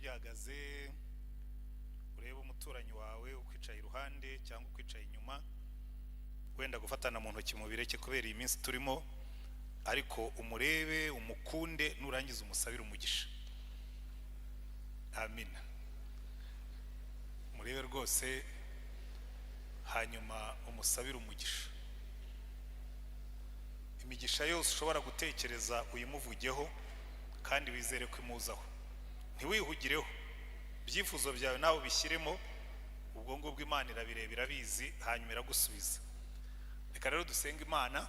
ugihagaze urebe umuturanyi wawe ukwicaye iruhande cyangwa ukwicaye inyuma, wenda gufatana mu ntoki mu bireke kubera iyi minsi turimo, ariko umurebe umukunde nurangiza umusabire umugisha. Amina. Murebe rwose hanyuma umusabire umugisha. Imigisha yose ushobora gutekereza uyimuvugeho kandi wizere ko imuzaho, ntiwihugireho. Ibyifuzo byawe nawe bishyiremo, ubwo ngubwo Imana irabireba irabizi hanyuma iragusubiza. Reka rero dusenga Imana.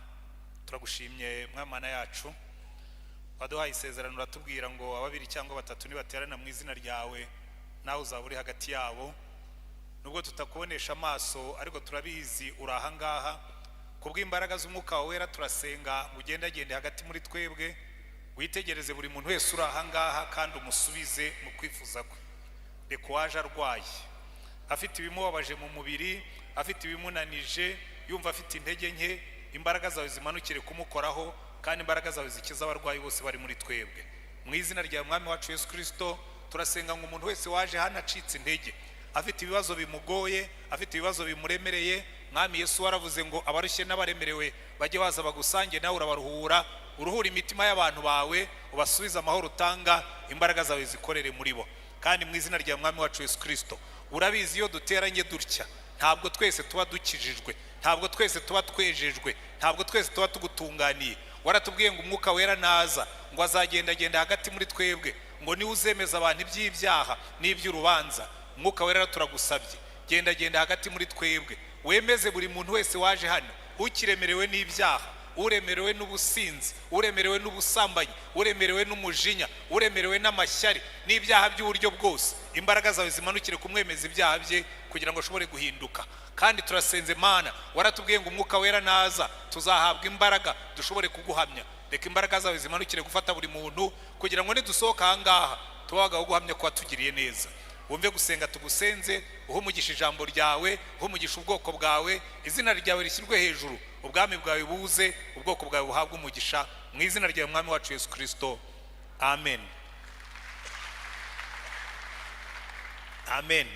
Turagushimye Mana yacu, waduhaye isezerano uratubwira ngo ababiri cyangwa batatu nibaterana mu izina ryawe nawe uzaba uri hagati yabo. Nubwo tutakubonesha amaso ariko turabizi uri aha ngaha. Kubw'imbaraga z'Umwuka wera turasenga ugendagende hagati muri twebwe, witegereze buri muntu wese uri aha ngaha kandi umusubize mu kwifuza kwe. Reka uwaje arwaye, afite ibimubabaje mu mubiri, afite ibimunanije, yumva afite intege nke, imbaraga zawe zimanukire kumukoraho kandi imbaraga zawe zikiza abarwayi bose bari muri twebwe. Mu izina rya Mwami wacu Yesu Kristo turasenga ngo umuntu wese waje hano acitse intege, afite ibibazo bimugoye, afite ibibazo bimuremereye, Mwami Yesu waravuze ngo abarushye n'abaremerewe bajye baza bagusange, nawe urabaruhura, uruhura imitima y'abantu bawe, ubasubiza amahoro utanga, imbaraga zawe zikorere muri bo. Kandi mu izina rya Mwami wacu Yesu Kristo urabizi iyo duteranye dutya ntabwo twese tuba dukijijwe, ntabwo twese tuba twejejwe, ntabwo twese tuba tugutunganiye. Waratubwiye ngo Umwuka wera naza ngo azagendagenda hagati muri twebwe, ngo niwe uzemeza abantu iby'ibyaha n'iby'urubanza. Umwuka wera turagusabye, genda hagati muri twebwe, wemeze buri muntu wese waje hano, ukiremerewe n'ibyaha, uremerewe n'ubusinzi, uremerewe n'ubusambanyi, uremerewe n'umujinya, uremerewe n'amashyari n'ibyaha by'uburyo bwose, imbaraga zawe zimanukire kumwemeza ibyaha bye kugira ngo ashobore guhinduka. Kandi turasenze Mana, waratubwiye ngo Umwuka wera naza tuzahabwa imbaraga dushobore kuguhamya. Reka imbaraga zawe zimanukire gufata buri muntu kugira ngo nidusohoka aha ngaha tubagaho guhamya ko watugiriye neza. Wumve gusenga tugusenze, uhumugisha ijambo ryawe, uhumugisha ubwoko bwawe, izina ryawe rishyirwe hejuru, ubwami bwawe buze, ubwoko bwawe buhabwe umugisha, mu izina rya Mwami wacu Yesu Kristo. Amen. Amen.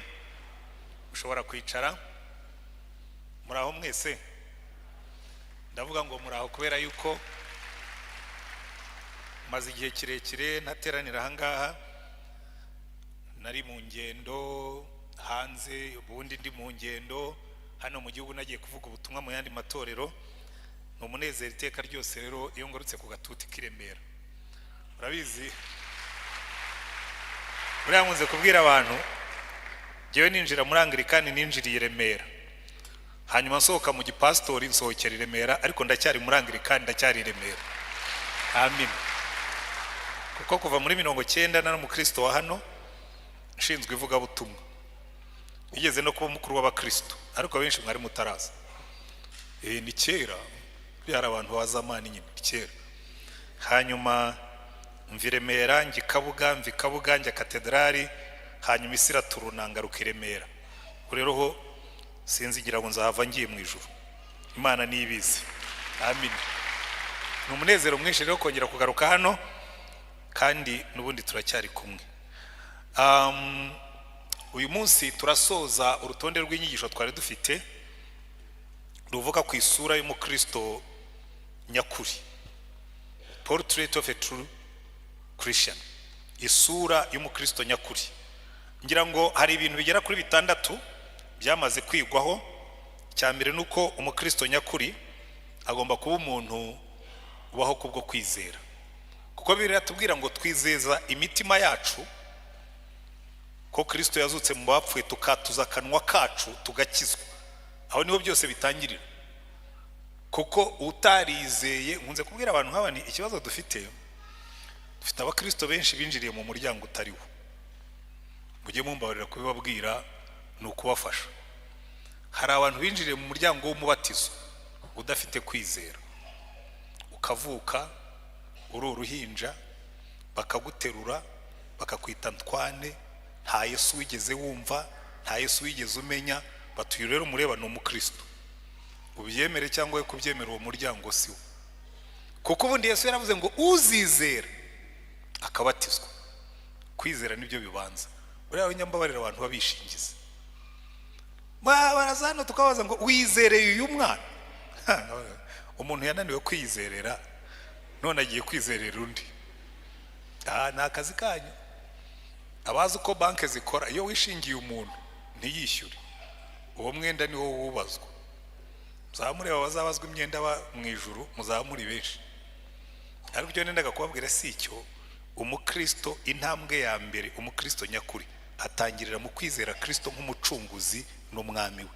Ushobora kwicara. Muraho mwese? Ndavuga ngo muraho kubera yuko maze igihe kirekire ntateranira aha ngaha. Nari mu ngendo hanze, ubundi ndi mu ngendo hano mu gihugu nagiye kuvuga ubutumwa mu yandi matorero. Ni umunezero iteka ryose rero iyo ngorutse ku gatuti k'Iremera. Urabizi, buriya nkunze kubwira abantu, jyewe ninjira muri Anglikani ninjiriye Remera, hanyuma nsohoka mu gipasitori nsohokera Remera, ariko ndacyari muri Anglikani, ndacyari Remera. Amen. Kuko kuva muri 1990 nari umukristo wa hano, nshinzwe ivugabutumwa, igeze no kuba mukuru w'abakristo, ariko benshi mwari mutaraza. Ni kera, byari abantu bazamani nyine, kera. Hanyuma mvi Remera, njya Kabuga, njya katedrali, hanyuma isi iraturuna ngaruka i Remera. Rero ho sinzigira ngo nzahava ngiye mu ijuru, Imana niyibizi. Amen. Ni umunezero mwinshi rero kongera kugaruka hano, kandi n'ubundi turacyari kumwe. Uyu munsi turasoza urutonde rw'inyigisho twari dufite ruvuga ku isura y'umukristo nyakuri, portrait of a true Christian, isura y'umukristo nyakuri. Ngira ngo hari ibintu bigera kuri 6 byamaze kwigwaho. Cyambere nuko umukristo nyakuri agomba kuba umuntu ubaho kubwo kwizera, kuko Bibiliya tubwira ngo twizeza imitima yacu ko Kristo yazutse mu bapfuye, tukatuza akanwa kacu tugakizwa. Aho niho byose bitangirira, kuko utarizeye. Nkunze kubwira abantu nk'aba, ni ikibazo dufite abakristo benshi binjiriye mu muryango utariwo. Mujye mumbabarira kubibabwira, ni ukubafasha. Hari abantu binjiriye mu muryango w'umubatizo udafite kwizera, ukavuka uri uruhinja, bakaguterura bakakwita Antoine, nta Yesu wigeze wumva, nta Yesu wigeze umenya, batuye rero mureba ni umukristo. Ubyemere cyangwa we kubyemera uwo muryango siwo, kuko ubundi Yesu yaravuze ngo uzizera akabatizwa kwizera nibyo bibanza. Uriya w'inyambabarira abantu babishingiza barazana tukabaza ngo wizereye uyu mwana. Umuntu yananiwe kwizerera none agiye kwizerera undi. Ni akazi kanyu. Abazi uko banki zikora, iyo wishingiye umuntu ntiyishyure uwo mwenda niwo wubazwa. Muzamureba bazabazwa imyenda mu ijuru, muzamuri benshi. Ariko ibyo nendaga kubabwira si icyo. Umukristo intambwe ya mbere, umukristo nyakuri atangirira mu kwizera Kristo nk'umucunguzi n'umwami we.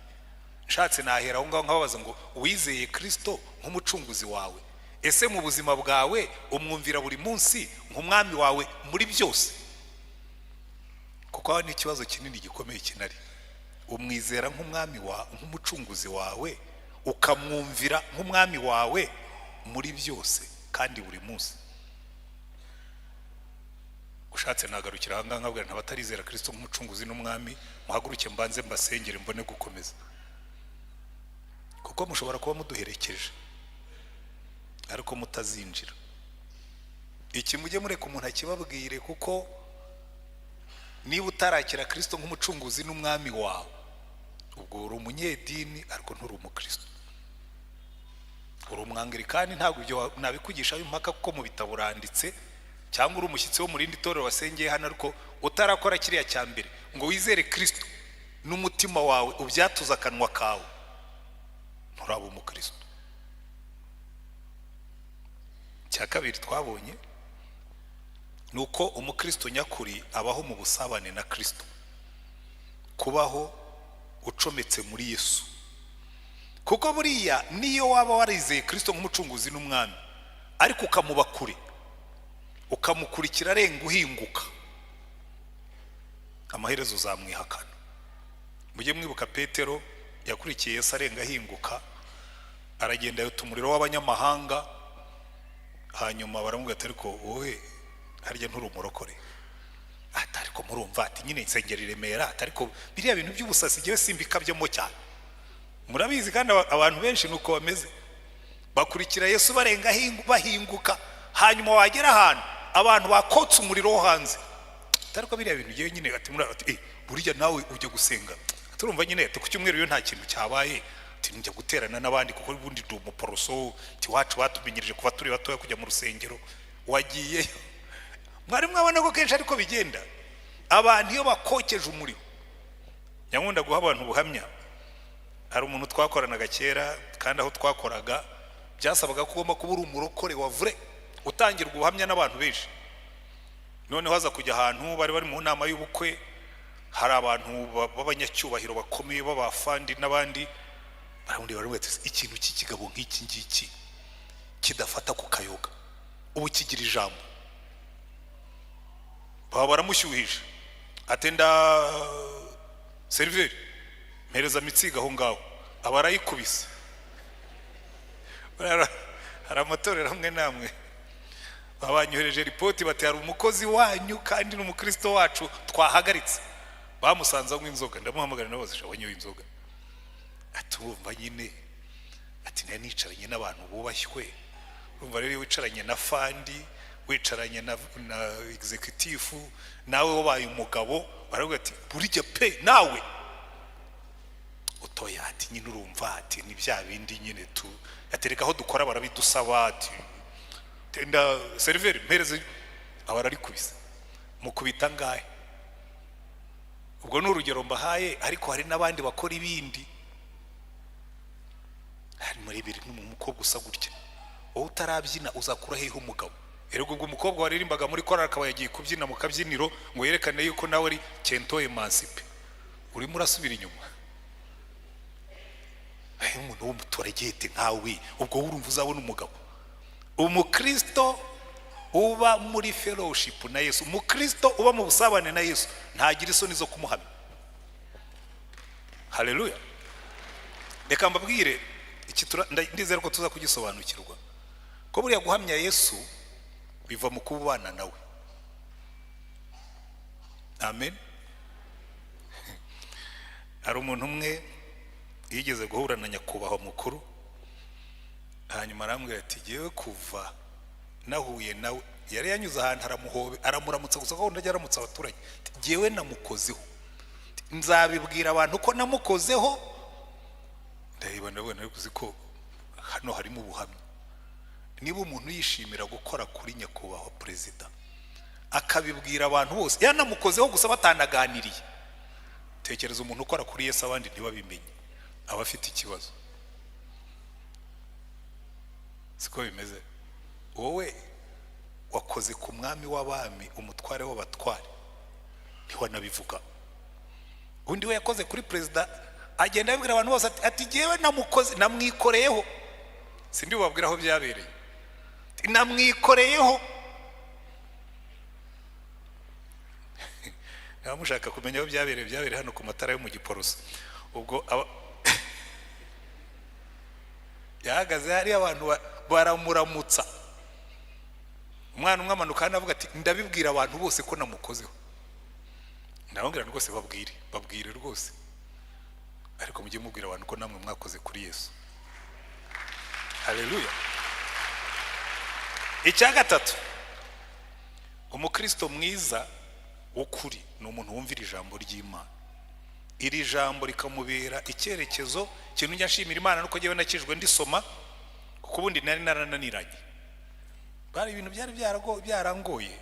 Nshatse nahera aho ngaho nkababaza ngo wizeye Kristo nk'umucunguzi wawe, ese mu buzima bwawe umwumvira buri munsi nk'umwami wawe muri byose? Kuko aho ni ikibazo kinini gikomeye kinari. Umwizera nk'umwami wawe, nk'umucunguzi wawe, ukamwumvira nk'umwami wawe muri byose kandi buri munsi. Ushatse nagarukira aha ngaha nkabwira ntabatarizera Kristo nk'umucunguzi n'umwami, muhaguruke mbanze mbasengere mbone gukomeza. Kuko mushobora kuba muduherekeje ariko mutazinjira. Iki mujye mureka umuntu akibabwire, kuko niba utarakira Kristo nk'umucunguzi n'umwami wawe, ubwo uri umunyedini ariko nturi umukristo. Uri umwangilikani, ntabwo ibyo nabikugisha impaka kuko mu bitabo uranditse, cyangwa uri umushyitsi wo mu rindi torero wasengeye hano ariko utarakora kiriya cya mbere ngo wizere Kristo n'umutima wawe ubyatuza akanwa kawe, nturaba umukristo. Cya kabiri twabonye ni uko umukristo nyakuri abaho mu busabane na Kristo, kubaho ucometse muri Yesu. Kuko buriya niyo waba warizeye Kristo nk'umucunguzi n'umwami ariko ukamuba kure, ukamukurikira arenga uhinguka, amaherezo uzamwihakana. Mujye mwibuka Petero yakurikiye Yesu arenga ahinguka, aragenda yota umuriro w'abanyamahanga, hanyuma baramubwira ati ariko wowe harya nturi umurokore? Ati ariko murumva, ati nyine insengero i Remera, ati ariko biriya bintu by'ubusasi jyewe simbikabyemo cyane. Murabizi kandi abantu benshi nuko bameze, bakurikira Yesu barenga bahinguka, hanyuma wagera ahantu abantu bakotse umuriro wo hanze. Ariko biriya bintu jyewe nyine ati burya nawe ujye gusenga. Turumva nyine ati ku cyumweru iyo nta kintu cyabaye, ati njya guterana n'abandi kuko ubundi ndi umuporoso, ati wacu batumenyerije kuva turi batoya kujya mu rusengero. Wagiye mwari mwabona ko kenshi ariko bigenda abantu iyo bakokeje umuriro. Nyamunda guha abantu ubuhamya. Hari umuntu twakoranaga kera, kandi aho twakoraga byasabaga ko ugomba kuba uri umurokore wa vrai, utangirwa ubuhamya n'abantu benshi. Noneho haza kujya ahantu bari mu nama y'ubukwe, hari abantu b'abanyacyubahiro bakomeye b'abafandi n'abandi, baramundi bati ikintu cy'ikigabo nk'iki ngiki kidafata ku kayoga ubu kigira ijambo. Baba baramushyuhije, atenda seriveri mpereza mitsiga aho ngaho, aba arayikubise. Hari amatorero amwe namwe babanyohereje ripoti bati hari umukozi wanyu kandi n'umukristo wacu twahagaritse, bamusanze anywa inzoga. Ndamuhamagara nabaze wanyoye inzoga. Ati wumva nyine, ati nari nicaranye n'abantu bubashywe. Urumva rero wicaranye na fandi, wicaranye na executive, nawe wabaye umugabo, baravuga ati burya pe nawe utoya. Ati nyine urumva, ati ni bya bindi nyine tu atereka aho dukora barabidusaba, ati tenda seriveri mpereze, abarari kubisa mukubita ngahe. Ubwo ni urugero mbahaye, ariko hari n'abandi bakora ibindi. Hari muri biri n'umukobwa usa gutya, wowe utarabyina uzakura hehe umugabo? Erego ubwo umukobwa waririmbaga muri korali akaba yagiye kubyina mu kabyiniro ngo yerekane yuko nawe ari kento emancipe, urimo urasubira inyuma. Umuntu w'umuturagete nkawe, ubwo urumva uzabona umugabo? Umukristo uba muri fellowship na Yesu, umukristo uba mu busabane na Yesu ntagira isoni zo kumuhamya. Haleluya. Reka mbabwire iki, ndizera ko tuza kugisobanukirwa ko buriya guhamya Yesu biva mu kubana nawe. Amen. Hari umuntu umwe yigeze guhura na nyakubahwa mukuru, hanyuma arambwira ati jyewe kuva nahuye nawe yari yanyuze ahantu aramuhobe aramuramutsa gusa ko ndajya aramutsa abaturage, jyewe namukozeho, nzabibwira abantu ko namukozeho. Ndaheba ndabona ariko uzi ko hano harimo ubuhamya. Niba umuntu yishimira gukora kuri nyakubahwa perezida akabibwira abantu bose yanamukozeho gusa batanaganiriye, tekereza umuntu ukora kuri Yesu abandi ntibabimenye, aba afite ikibazo. Siko bimeze. Wowe wakoze ku mwami w'abami, umutware w'abatware, ntiwanabivuga. Undi we yakoze kuri perezida agenda abibwira abantu bose ati jyewe namukoze, namwikoreyeho. Sindi bubabwira aho byabereye, namwikoreyeho. Niba mushaka kumenya aho byabereye hano ku matara yo mu Giporoso. Ubwo yahagaze hari abantu baramuramutsa, umwana umwe amanuka avuga ati ndabibwira abantu bose ko namukozeho. Ndababwira rwose babwire rwose, ariko mujye mubwira abantu ko namwe mwakoze kuri Yesu. Haleluya. Icya gatatu, umukristo mwiza w'ukuri ni umuntu wumvira ijambo ry'Imana. Iri jambo rikamubera icyerekezo. Ikintu njya nshimira Imana nuko jyewe nakijwe ndisoma, kuko ubundi nari narananiranye. Bari ibintu byari byarangoye.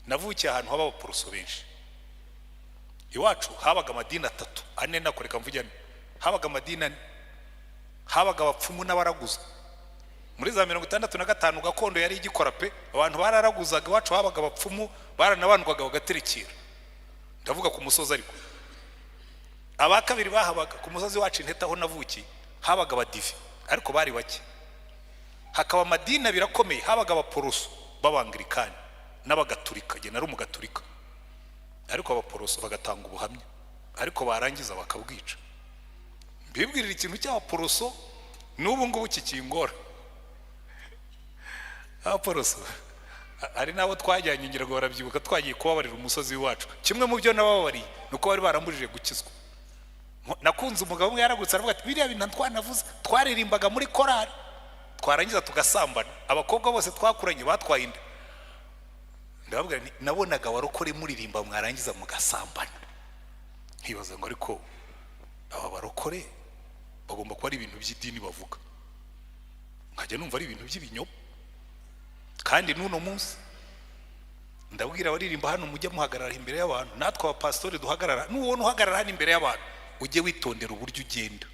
Navukiye ahantu haba abaporoso benshi. Iwacu habaga amadini 3 ane, nakoreka mvujyane. Habaga amadini 4, habaga abapfumu n'abaraguza. Muri za 65 gakondo yari igikora pe, abantu bararaguzaga. Iwacu habaga abapfumu, baranabandwaga bagaterekera. Ndavuga ku musozi ariko. Abakabiri bahabaga ku musozi wacu Inteta aho navukiye, habaga abadive ariko bari bake. Hakaba amadini birakomeye, habaga abaporoso b'Abanglikani n'Abagatulika. Je nari umugatulika, ariko abaporoso bagatanga ubuhamya, ariko barangiza bakabwica. Mbibwirira ikintu cy'abaporoso n'ubu ngubu kikingora. Abaporoso ari nabo twajyanye, ngira ngo barabyibuka, twagiye kubabarira umusozi wacu. Kimwe mu byo nababariye nuko bari barambujije gukizwa. Nakunze umugabo umwe yaragutse aravuga ati biriya bintu twanavuze, twaririmbaga muri korari, twarangiza tugasambana, abakobwa bose twakuranye batwaye inda. Ndababwira nabonaga warokore muririmba mwarangiza mugasambana. Nkibaza ngo ariko aba barokore bagomba kuba ari ibintu by'idini bavuga, nkajya numva ari ibintu by'ibinyobo. Kandi n'uno munsi ndabwira abaririmba hano mujya muhagarara imbere y'abantu, natwe abapastori duhagarara, n'ubona uhagarara hano imbere y'abantu ujye witondera uburyo ugenda,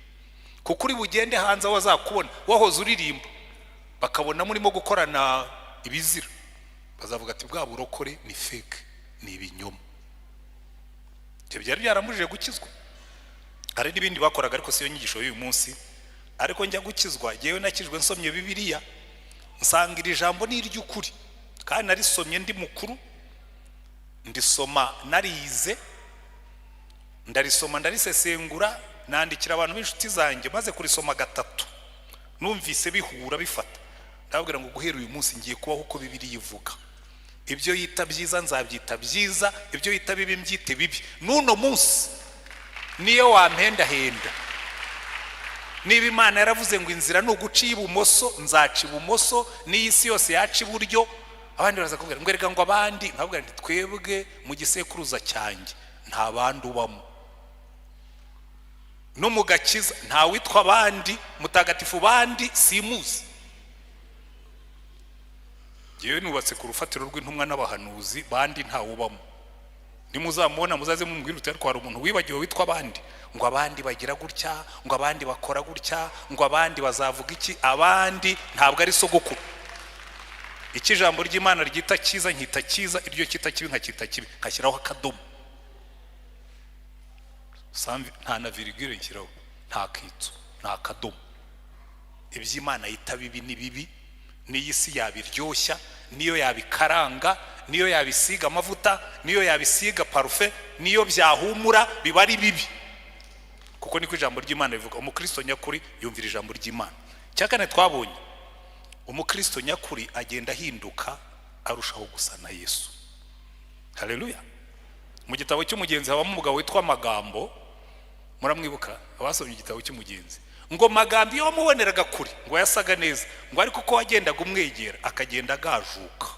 kuko uri bugende hanze wazakubona wahoze uririmba bakabona murimo gukorana ibizira, bazavuga ati bwa burokore ni fake, ni ibinyoma. Ibyo byari byaramujije gukizwa. Hari n'ibindi bakoraga ariko siyo nyigisho y'uyu munsi. Ariko njya gukizwa, jyewe nakijwe nsomye Bibiliya, nsanga iri jambo ni iry'ukuri, kandi narisomye ndi mukuru, ndisoma narize, ndarisoma ndarisesengura, nandikira abantu b'inshuti zanjye. Maze kurisoma 3 numvise bihura bifata, ndababwira ngo guhera uyu munsi ngiye kubaho uko Bibiliya ivuga. Ibyo yita byiza nzabyita byiza, ibyo yita bibi mbyite bibi. N'uno munsi niyo wampenda henda, niba Imana yaravuze ngo inzira ni uguca ibumoso, nzaca ibumoso, n'isi yose yaca iburyo. Abandi baraza kubwira ngo erega ngo abandi, nkabwira nti twebwe mu gisekuruza cyanjye nta bandi ubamo, no mu gakiza nta witwa abandi, mutagatifu bandi simuzi. Jewe nubatse ku rufatiro rw'intumwa n'abahanuzi, bandi nta ubamo. Nimuzamubona muzaze mumbwira uti ariko hari umuntu wibagiwe witwa abandi, ngo abandi bagira gutya, ngo abandi bakora gutya, ngo abandi bazavuga iki. Abandi ntabwo ari sogokuru. Iki jambo ry'Imana ryita cyiza nkita cyiza, iryo kita kibi nkakita kibi, nkashyiraho akadomo. Nta na virgule nshyiraho, nta kitso, nta kadomo. Iby'Imana yita bibi ni bibi, n'iyi si yabiryoshya, niyo yabikaranga, niyo yabisiga amavuta, niyo yabisiga parufe, niyo byahumura biba ari bibi, kuko niko ijambo ry'Imana rivuga. Umukristo nyakuri yumvira ijambo ry'Imana. Cyakane twabonye umukristo nyakuri agenda ahinduka arushaho gusa na Yesu. Haleluya. Mu gitabo cy'umugenzi habamo umugabo witwa Magambo, muramwibuka abasomye igitabo cy'umugenzi. ngo magambo iyo wamuboneraga kure ngo yasaga neza, ngo ariko ko wagendaga umwegera akagenda agajuka.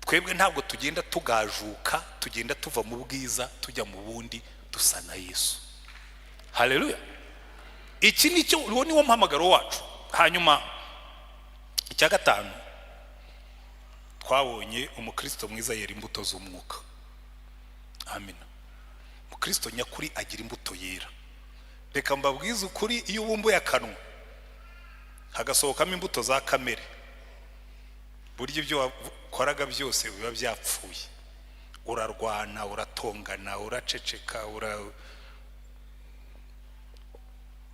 Twebwe ntabwo tugenda tugajuka, tugenda tuva mu bwiza tujya mu bundi dusa na Yesu. Haleluya. Iki nicyo uwo niwo mpamagaro wacu. Hanyuma icya gatanu, twabonye umukristo mwiza yera imbuto z'umwuka. Amina. Umukristo nyakuri agira imbuto yera. Reka mbabwize ukuri, iyo ubumbuye akanwa hagasohokamo imbuto za kamere, burya ibyo wakoraga byose biba byapfuye. Urarwana, uratongana, uraceceka,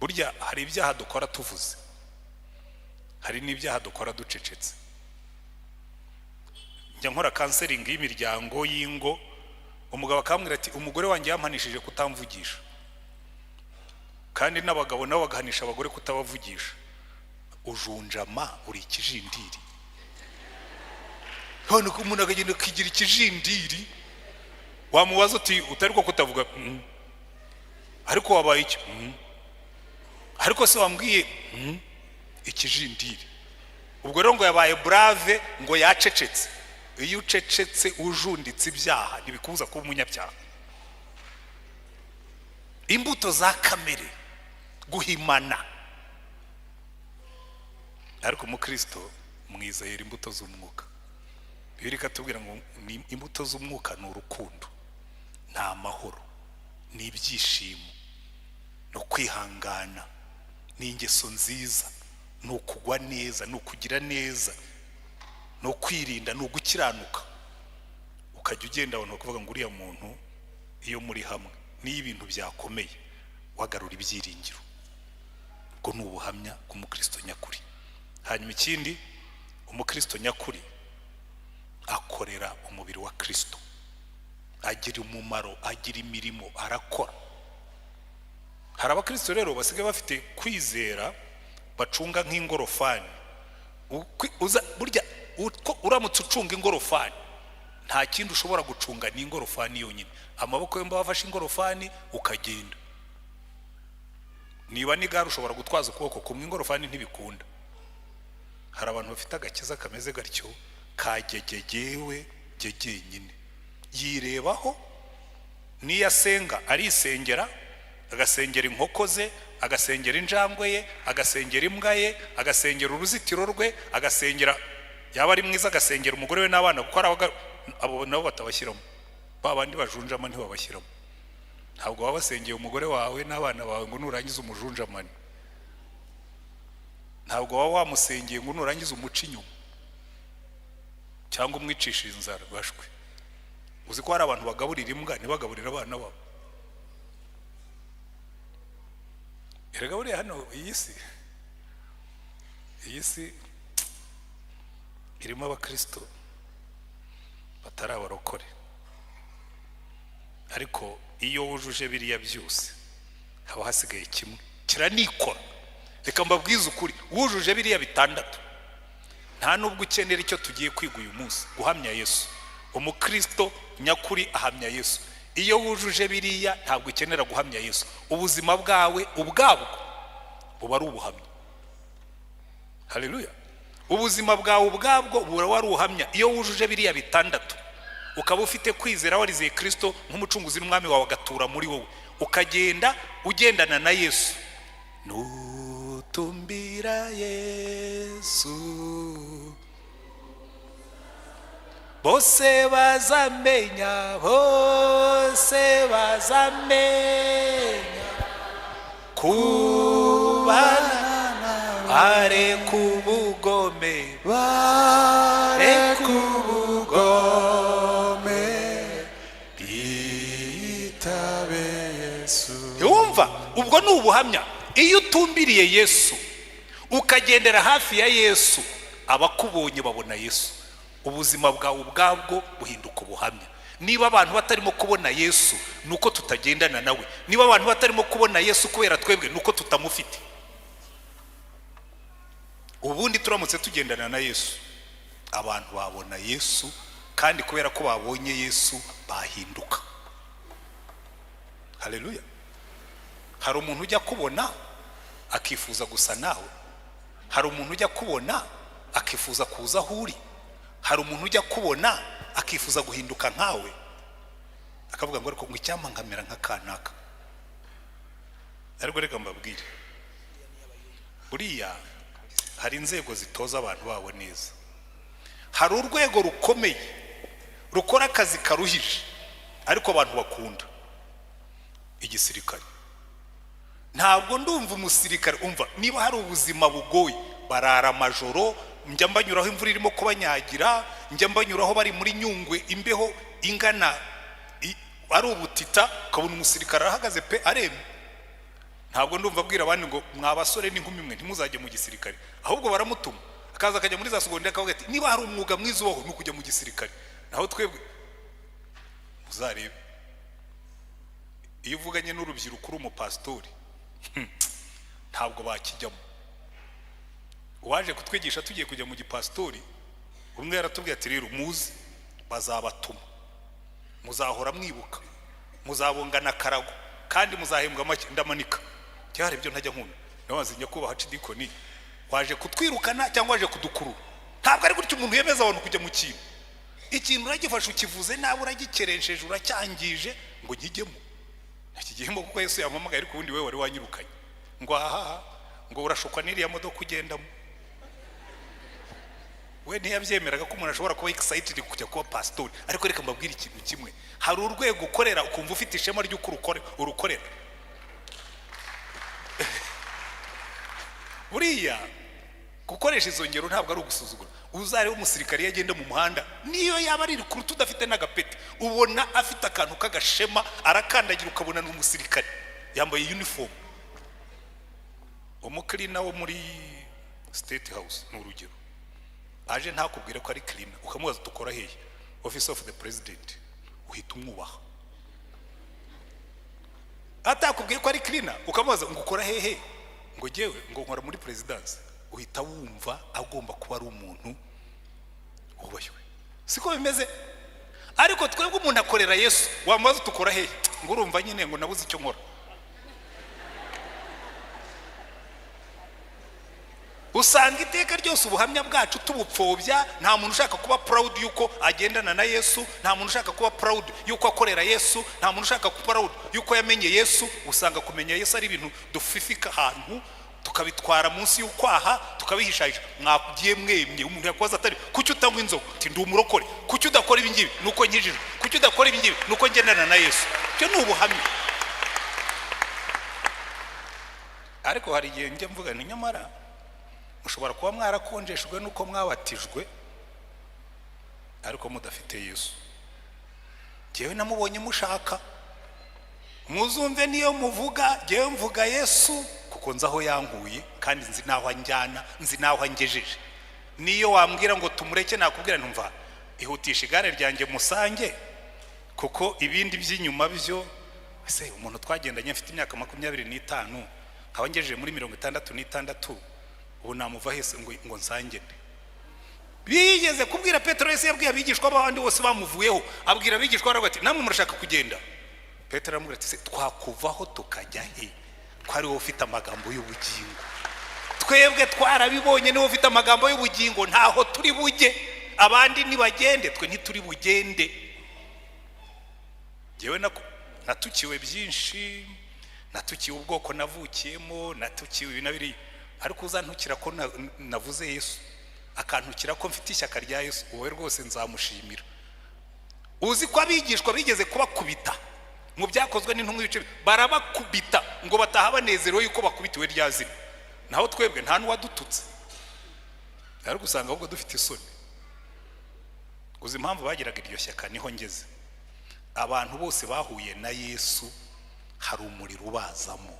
burya hari ibyaha dukora tuvuze, hari n'ibyaha dukora ducecetse. Njya nkora counseling y'imiryango y'ingo, umugabo akambwira ati umugore wanjye yampanishije kutamvugisha, kandi n'abagabo nabo bagahanisha abagore kutabavugisha. Ujunjama, uri ikijindiri. Hano ko umuntu akagenda akigira ikijindiri, wamubaza uti utari ko kutavuga, ariko wabaye iki? Ariko se wambwiye ikijindiri. Ubwo rero ngo yabaye brave, ngo yacecetse. Iyo ucecetse ujunditse ibyaha ntibikubuza kuba umunyabyaha. Imbuto za kamere, guhimana. Ariko umukristo mwiza yera imbuto z'umwuka. Bibiri katubwira ngo imbuto z'umwuka ni urukundo, ni amahoro, ni ibyishimo, no kwihangana, ni ingeso nziza, ni ukugwa neza, ni ukugira neza, no kwirinda, no gukiranuka. Ukajya ugenda abantu bakavuga ngo uriya muntu iyo muri hamwe niyo ibintu byakomeye wagarura ibyiringiro. Ubwo ni ubuhamya bw'umukristo nyakuri. Hanyuma ikindi, umukristo nyakuri akorera umubiri wa Kristo, agira umumaro, agira imirimo, arakora. Hari abakristo rero basigaye bafite kwizera bacunga nk'ingorofani. Burya uramutse ucunga ingorofani, nta kindi ushobora gucunga, ni ingorofani yonyine. Amaboko yombi bafashe ingorofani ukagenda. Niba n'igare ushobora gutwaza ukuboko kumwe, ingorofani ntibikunda. Hari abantu bafite agakiza kameze gatyo, kagegegewe nyine, yirebaho, niyo asenga arisengera, agasengera inkoko ze, agasengera injangwe ye, agasengera imbwa ye, agasengera uruzitiro rwe, agasengera, yaba ari mwiza agasengera umugore we n'abana, kuko abo nabo batabashyiramo. Babandi bajunjama ntibabashyiramo. Ntabwo waba wasengeye umugore wawe n'abana bawe ngo nurangiza umujunjamani. Ntabwo waba wamusengeye ngo nurangiza umuca inyuma cyangwa umwicishije inzara bashwe. Uzi ko hari abantu bagaburira imbwa ntibagaburira abana babo. Erega buriya hano iyi si irimo abakristo batari abarokore, ariko iyo wujuje biriya byose haba hasigaye kimwe, kiranikora. Reka mbabwize ukuri, wujuje biriya bitandatu nta nubwo ukenera icyo tugiye kwiga uyu munsi, guhamya Yesu. Umukristo nyakuri ahamya Yesu. Iyo wujuje biriya ntabwo ukenera guhamya Yesu. Ubuzima bwawe ubwabwo buba ari ubuhamya. Haleluya. Ubuzima bwawe ubwabwo buba ari ubuhamya iyo wujuje biriya bitandatu. Ukaba ufite kwizera, warizeye Kristo nk'umucunguzi n'umwami wawe, agatura muri wowe, ukagenda ugendana na Yesu. Nutumbira Yesu bose bazamenya, bose bazamenya kubana, bare kubugome, bare kubugome, bitabe Yesu. Yumva, ubwo ni ubuhamya. Iyo utumbiriye Yesu ukagendera hafi ya Yesu, abakubonye babona Yesu. Ubuzima bwawe ubwabwo buhinduka ubuhamya. Niba abantu batarimo kubona Yesu nuko tutagendana nawe. Niba abantu batarimo kubona Yesu kubera twebwe nuko tutamufite. Ubundi turamutse tugendana na Yesu, abantu babona Yesu, kandi kubera ko babonye Yesu bahinduka. Haleluya. Hari umuntu ujya kubona akifuza gusa nawe. Hari umuntu ujya kubona akifuza kuza aho uri. Hari umuntu ujya kubona akifuza guhinduka nkawe, akavuga ngo ariko ngo icyampa nkamera nka kanaka. Ariko reka mbabwire, buriya hari inzego zitoza abantu babo neza. Hari urwego rukomeye rukora akazi karuhije ariko abantu bakunda, igisirikare. Ntabwo ndumva umusirikare, umva niba hari ubuzima bugoye barara amajoro, njya mbanyuraho imvura irimo kubanyagira, njya mbanyuraho bari muri Nyungwe imbeho ingana ari ubutita, ukabona umusirikare arahagaze pe aremye. Ntabwo ndumva abwira abandi ngo mwabasore n'inkumi mwe ntimuzajye mu gisirikare, ahubwo baramutuma akaza akajya muri za segonderi akavuga ati niba hari umwuga mwiza ubaho ni ukujya mu gisirikare. Naho twebwe muzarebe, iyo uvuganye n'urubyiruko uri umupasitori ntabwo bakijyamo. Waje kutwigisha tugiye kujya mu gipasitori, umwe yaratubwiye ati rero muzi bazabatuma, muzahora mwibuka, muzabongana karago kandi muzahembwa make. Ndamanika cyari ibyo ntajya nkunda. Nabaze nyakubahwa Cidikoni, waje kutwirukana cyangwa waje kudukurura? Ntabwo ari gutyo umuntu yemeza abantu kujya mu kintu. Ikintu uragifasha ukivuze nawe uragikeresheje uracyangije ngo nkijyemo. Nakigiyemo kuko Yesu yampamagaye, ariko ubundi wewe wari wanyirukanye. Ngo aha ngo urashukwa n'iriya modoka ugendamo. We ntiyabyemeraga ko umuntu ashobora kuba excited kujya kuba pastor. Ariko reka mbabwire ikintu kimwe, hari urwego ukorera ukumva ufite ishema ry'uko urukorera. Buriya gukoresha izo ngero ntabwo ari ugusuzugura. Uzarebe umusirikare yagenda mu muhanda, niyo yaba ari rikuru tudafite n'agapeti, ubona afite akantu k'agashema, arakandagira ukabona ni umusirikare yambaye uniform. Umukirina wo muri State House ni urugero, aje ntakubwire ko ari cleaner, ukamubaza dukora hehe, Office of the President, uhita umwubaha. Atakubwiye ko ari cleaner ukamubaza ngo ukora hehe, ngo jewe ngo nkora muri Presidence, uhita wumva agomba kuba ari umuntu ubashywe. Siko bimeze? Ariko twebwe umuntu akorera Yesu, wamubaza tukora hehe, ngo urumva nyine ngo nabuze icyo nkora. Usanga iteka ryose ubuhamya bwacu tubupfobya. Nta muntu ushaka kuba proud yuko agendana na Yesu, nta muntu ushaka kuba proud yuko akorera Yesu, nta muntu ushaka kuba proud yuko yamenye Yesu. Usanga kumenya Yesu ari ibintu dufifika ahantu tukabitwara munsi y'ukwaha tukabihishahisha. Mwagiye mwemye, umuntu yakwaza atari kuki utanywa inzoga, ati ndi umurokore. Kuki udakora ibi ngibi nuko nkijijwe, kuki udakora ibi ngibi nuko ngendana na Yesu. Cyo ni ubuhamya. Ariko hari igihe njye mvuga ni nyamara mushobora kuba mwarakonjeshwe nuko mwabatijwe ariko mudafite Yesu. Jewe namubonye mushaka, muzumve niyo muvuga, jewe mvuga Yesu kuko nzi aho yankuye kandi nzi naho anjyana, nzi naho angejeje. Niyo wambwira ngo tumureke nakubwira ntumva, ihutisha igare ryanjye musange, kuko ibindi by'inyuma byo ese umuntu twagendanye mfite imyaka 25 nkaba ngejeje muri 66, ubu namuva hese ngo nsangende. Bigeze kubwira Petero, Yesu yabwiye abigishwa abandi bose bamuvuyeho, abwira abigishwa ati namwe murashaka kugenda. Petero aramubwira ati se twakuvaho tukajya he, ko ari wowe ufite amagambo y'ubugingo. Twebwe twarabibonye niwe ufite amagambo y'ubugingo, ntaho turi bujye, abandi nibagende twe ntituri bugende. Jewe natukiwe byinshi, natukiwe ubwoko navukiyemo, natukiwe ibinabiri, ariko uzantukira ko navuze Yesu, akantukira ko mfite ishyaka rya Yesu, wowe rwose nzamushimira. Uzi ko abigishwa bigeze kubakubita mu byakozwe n'intumwa ibice, barabakubita ngo bataha banezerewe yuko bakubitiwe rya zina. Naho twebwe nta n'uwadututse, ariko usanga ahubwo dufite isoni. Uzi impamvu bagiraga iryo shyaka? Niho ngeze. Abantu bose bahuye na Yesu hari umuriro ubazamo.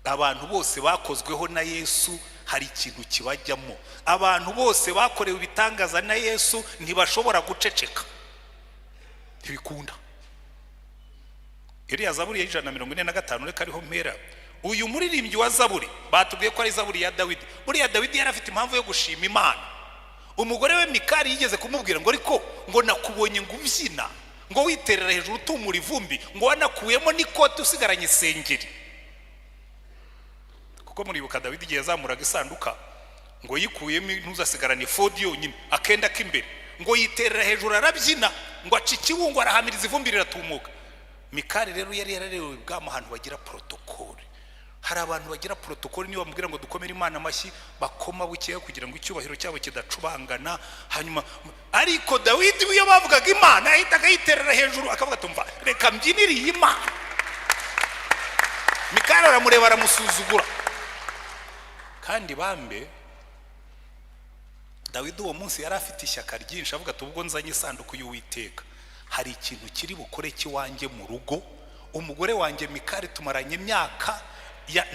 Abantu bose bakozweho na Yesu hari ikintu kibajyamo. Abantu bose bakorewe ibitangaza na Yesu ntibashobora guceceka, ntibikunda. Iriya Zaburi ya 145 reka ariho mpera. Uyu muririmbyi wa Zaburi batubwiye ko ari Zaburi ya Dawidi. Buriya Dawidi yari afite impamvu yo gushima Imana. Umugore we Mikali yigeze kumubwira ngo ariko ngo nakubonye ngo ubyina, ngo witerera hejuru utumura ivumbi, ngo wanakuyemo n'ikote usigaranye isengeri. kuko muribuka Dawidi igihe yazamuraga isanduka ngo yikuyemo ntuzasigarane ifodi yonyine akenda k'imbere ngo yiterera hejuru arabyina ngo aca ikiwungo arahamiriza ivumbi riratumuka. Mikali rero yari yararewe bw'ama hantu bagira protokole. Hari abantu bagira protokole niyo bamubwira ngo dukomere Imana amashyi bakoma bukeya kugira ngo icyubahiro cyabo kidacubangana. Hanyuma ariko Dawidi iyo bavugaga Imana ahitaga yiterera hejuru akavuga tumva reka mbyiniriye Imana. Mikali aramureba aramusuzugura. Kandi bambe Dawidi uwo munsi yari afite ishyaka ryinshi avuga ati ubwo nzanye isanduku y'Uwiteka hari ikintu kiri bukore kiwanjye mu rugo. Umugore wanjye Mikali tumaranye imyaka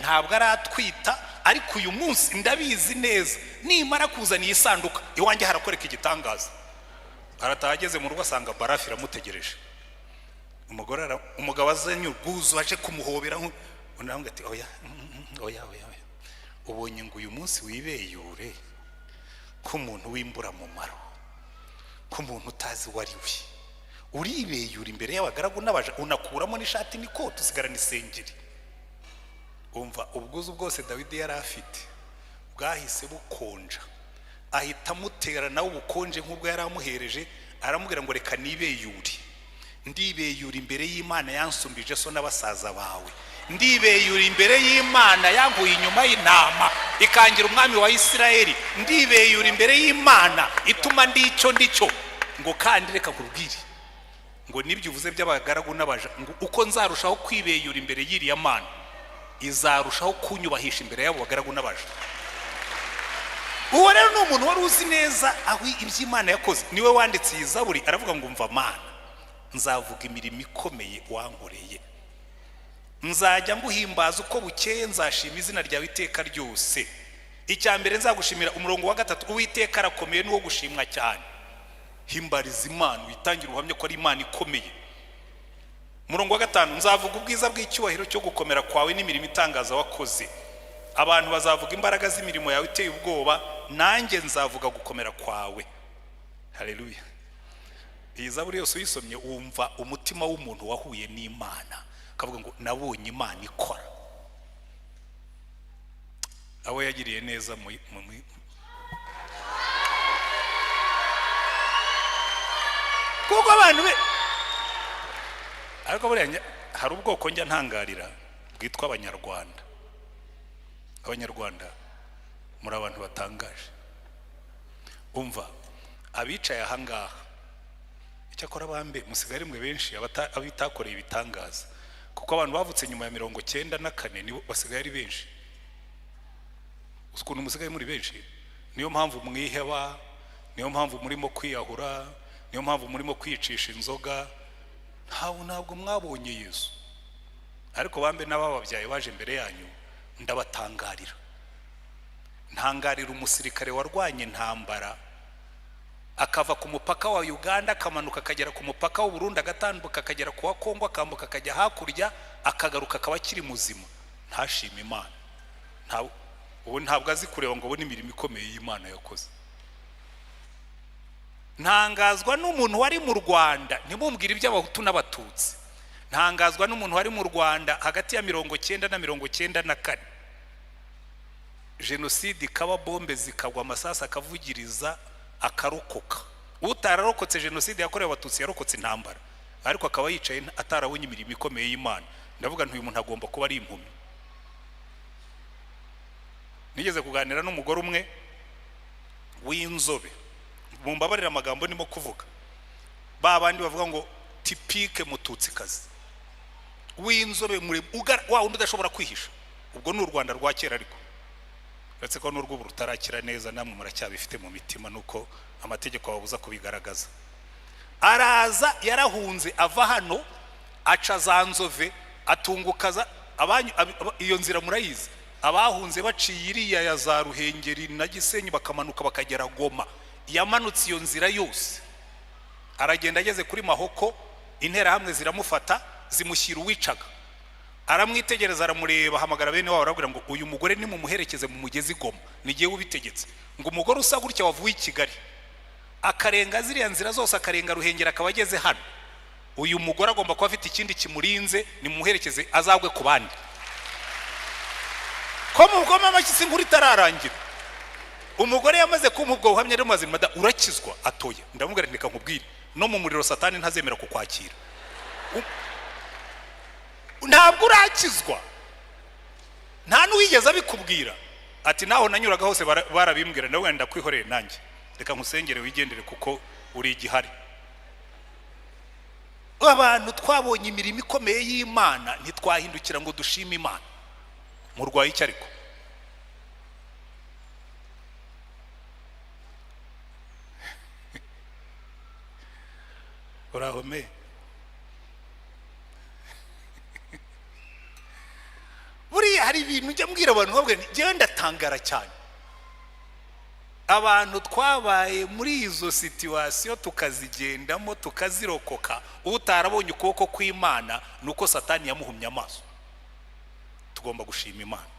ntabwo aratwita ariko uyu munsi ndabizi neza nimara kuzana iyi sanduka iwanjye harakoreka igitangaza. Aratahageze mu rugo asanga barafi iramutegereje. Umugabo azanye urwuzu aje kumuhobera unavuga ati oya ubonye ngo uyu munsi wibeyure ko umuntu w'imbura mu maro ko umuntu utazi wari we uribeyura imbere y'abagaragu n'abaja unakuramo n'ishati n'ikote usigarana isengeri. Umva ubwuzu bwose Dawidi yari afite bwahise bukonja ahita amutera nawe ubukonje nk'ubwo yari amuhereje aramubwira ngo reka nibeyure ndibeyura imbere y'Imana yansumbije so n'abasaza bawe ndibeyura imbere y'Imana yankuye inyuma y'intama ikangira umwami wa Isirayeli ndibeyura imbere y'Imana ituma ndicyo ngo kandi reka kurubwire ngo nibyo uvuze by'abagaragu n'abaja ngo uko nzarushaho kwibeyura imbere y'iriya Mana izarushaho kunyubahisha imbere y'abo bagaragu n'abaja. Uwo rero ni umuntu wari uzi neza aho iby'Imana yakoze. Niwe wanditse iyi Zaburi aravuga ngo umva Mana nzavuga imirimo ikomeye wankoreye nzajya nguhimbaza uko bukeye nzashima izina ryawe iteka ryose. Icya mbere nzagushimira umurongo wa 3 Uwiteka arakomeye n'uwo gushimwa cyane. Himbariza Imana witangira ubuhamya ko ari Imana ikomeye. Umurongo wa 5 nzavuga ubwiza bw'icyubahiro cyo gukomera kwawe n'imirimo itangaza wakoze. Abantu bazavuga imbaraga z'imirimo yawe iteye ubwoba nanjye nzavuga gukomera kwawe. Haleluya. Iyi Zaburi yose uyisomye wumva umutima w'umuntu wahuye n'Imana akavuga ngo nabonye Imana ikora. Abo yagiriye neza kuko abantu be ariko buriya hari ubwoko njya ntangarira bwitwa Abanyarwanda. Abanyarwanda muri abantu batangaje. Umva abicaye ahangaha icyakora bambe musigare mwe benshi abitakoreye ibitangaza kuko abantu bavutse nyuma ya 94 nibo basigaye ari benshi. Ukuntu musigaye muri benshi niyo mpamvu mwiheba, niyo mpamvu murimo kwiyahura, niyo mpamvu murimo kwicisha inzoga. Ntabwo mwabonye Yesu. Ariko bambe n'abababyaye baje imbere yanyu ndabatangarira. Ntangarira umusirikare warwanye intambara akava ku mupaka wa Uganda akamanuka akagera ku mupaka w'u Burundi agatambuka akagera ku wa Kongo akambuka akajya hakurya akagaruka akaba akiri muzima ntashima Imana. Ntabwo azi kureba ngo abone imirimo ikomeye y'Imana yakoze. Ntangazwa n'umuntu wari mu Rwanda ntimumbwire iby'abahutu n'abatutsi. Ntangazwa n'umuntu wari mu Rwanda hagati ya 90 na 94 jenoside ikaba bombe zikagwa amasasa akavugiriza akarokoka. Utararokotse jenoside yakorewe abatutsi yarokotse intambara ariko akaba yicaye atarabonye imirimo ikomeye y'Imana. Ndavuga ntuyu muntu agomba kuba ari impumyi. Nigeze kuganira n'umugore umwe w'inzobe mumbabarira amagambo ndimo kuvuga babandi bavuga ngo typique mututsikazi w'inzobe muri wa undi udashobora kwihisha. Ubwo ni u Rwanda rwa kera ariko uretse ko n'urwo rutarakira neza namwe muracyabifite mu mitima nuko amategeko ababuza kubigaragaza. Araza yarahunze ava hano aca za Nzove atungukaza iyo nzira murayizi abahunze baciye iriya ya za Ruhengeri na Gisenyi bakamanuka bakagera Goma. Yamanutse iyo nzira yose aragenda ageze kuri Mahoko intera hamwe ziramufata zimushyira uwicaga. Aramwitegereza aramureba hamagara bene wabo arabwira ngo uyu mugore ni mu muherekeze mu mugezi Goma nigiye ubitegetse. Ngo umugore usa gutya wavuye i Kigali akarenga ziriya nzira zose akarenga Ruhengeri akaba ageze hano. Uyu mugore agomba kuba afite ikindi kimurinze ni muherekeze azagwe ku bandi ko mugoma amashyi inkuru itararangira. Umugore yamaze kumubwo uhamye rero mazima urakizwa atoye. Ndamubwira ndeka nkubwire no mu muriro satani ntazemera kukwakira. Ntabwo urakizwa. Nta nuwigeze abikubwira. Ati naho nanyuraga hose barabimbwira ndavuga ndakwihoreye nanjye. Reka nkusengere wigendere kuko uri igihari. Abantu twabonye imirimo ikomeye y'Imana ntitwahindukira ngo dushime Imana. Murwaye iki ariko? Urahome. Buriya hari ibintu njya mbwira abantu babwira njyewe ndatangara cyane. Abantu twabaye muri izo situation tukazigendamo tukazirokoka utarabonye ukuboko kw'Imana nuko satani yamuhumye amaso. Tugomba gushima Imana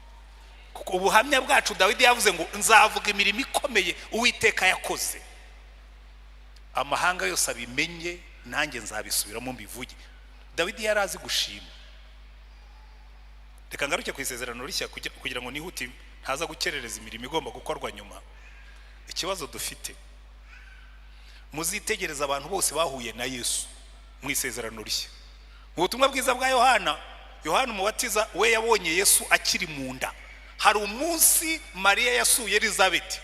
kuko ubuhamya bwacu Dawidi yavuze ngo nzavuga imirimo ikomeye Uwiteka yakoze, amahanga yose abimenye nanjye nzabisubiramo mbivuge. Dawidi yarazi gushima. Reka ngaruke ku isezerano rishya kugira ngo nihuti ntaza gukerereza imirimo igomba gukorwa nyuma. Ikibazo dufite, muzitegereza abantu bose bahuye na Yesu mu isezerano rishya. Mu butumwa bwiza bwa Yohana umubatiza we yabonye Yesu akiri mu nda. Hari umunsi Mariya yasuye Elizabeth.